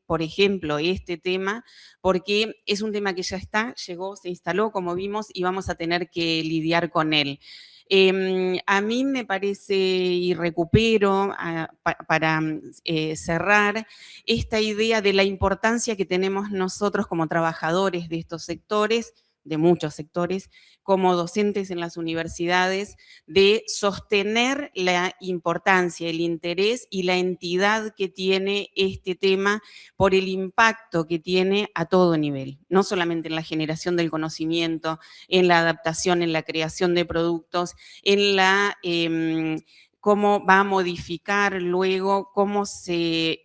por ejemplo, este tema, porque es un tema que ya está, llegó, se instaló, como vimos, y vamos a tener que lidiar con él. A mí me parece, y recupero para cerrar, esta idea de la importancia que tenemos nosotros como trabajadores de estos sectores, de muchos sectores, como docentes en las universidades, de sostener la importancia, el interés y la entidad que tiene este tema por el impacto que tiene a todo nivel, no solamente en la generación del conocimiento, en la adaptación, en la creación de productos, en la cómo va a modificar luego, cómo se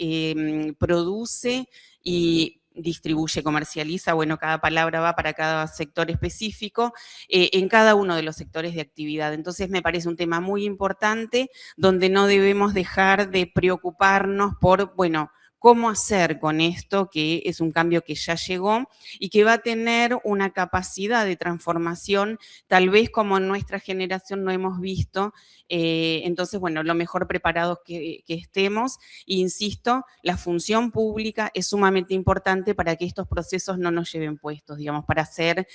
produce y distribuye, comercializa, bueno, cada palabra va para cada sector específico, en cada uno de los sectores de actividad. Entonces me parece un tema muy importante donde no debemos dejar de preocuparnos por, bueno, cómo hacer con esto, que es un cambio que ya llegó y que va a tener una capacidad de transformación, tal vez como en nuestra generación no hemos visto. Entonces, bueno, lo mejor preparados que estemos. Insisto, la función pública es sumamente importante para que estos procesos no nos lleven puestos, digamos, para ser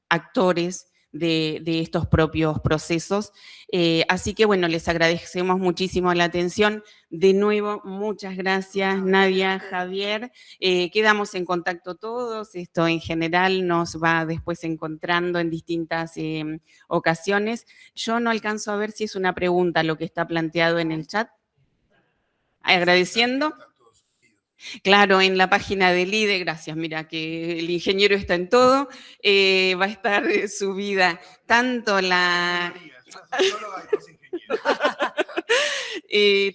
actores de estos propios procesos. Así que, bueno, les agradecemos muchísimo la atención. De nuevo, muchas gracias, Nadia, Javier. Quedamos en contacto todos. Esto en general nos va después encontrando en distintas ocasiones. Yo no alcanzo a ver si es una pregunta lo que está planteado en el chat. Agradeciendo. Claro, en la página del IDE, gracias, mira que el ingeniero está en todo, va a estar subida tanto la...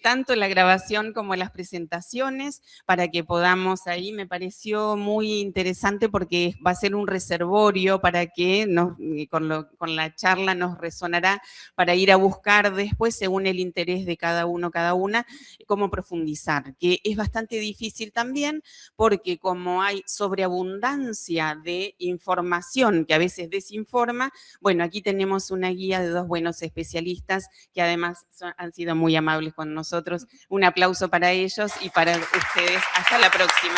tanto la grabación como las presentaciones para que podamos ahí, me pareció muy interesante porque va a ser un reservorio para que con la charla nos resonará para ir a buscar después, según el interés de cada uno, cada una, cómo profundizar, que es bastante difícil también porque como hay sobreabundancia de información que a veces desinforma, bueno, aquí tenemos una guía de 2 buenos especialistas que además han sido muy amables con nosotros. Un aplauso para ellos y para ustedes. Hasta la próxima.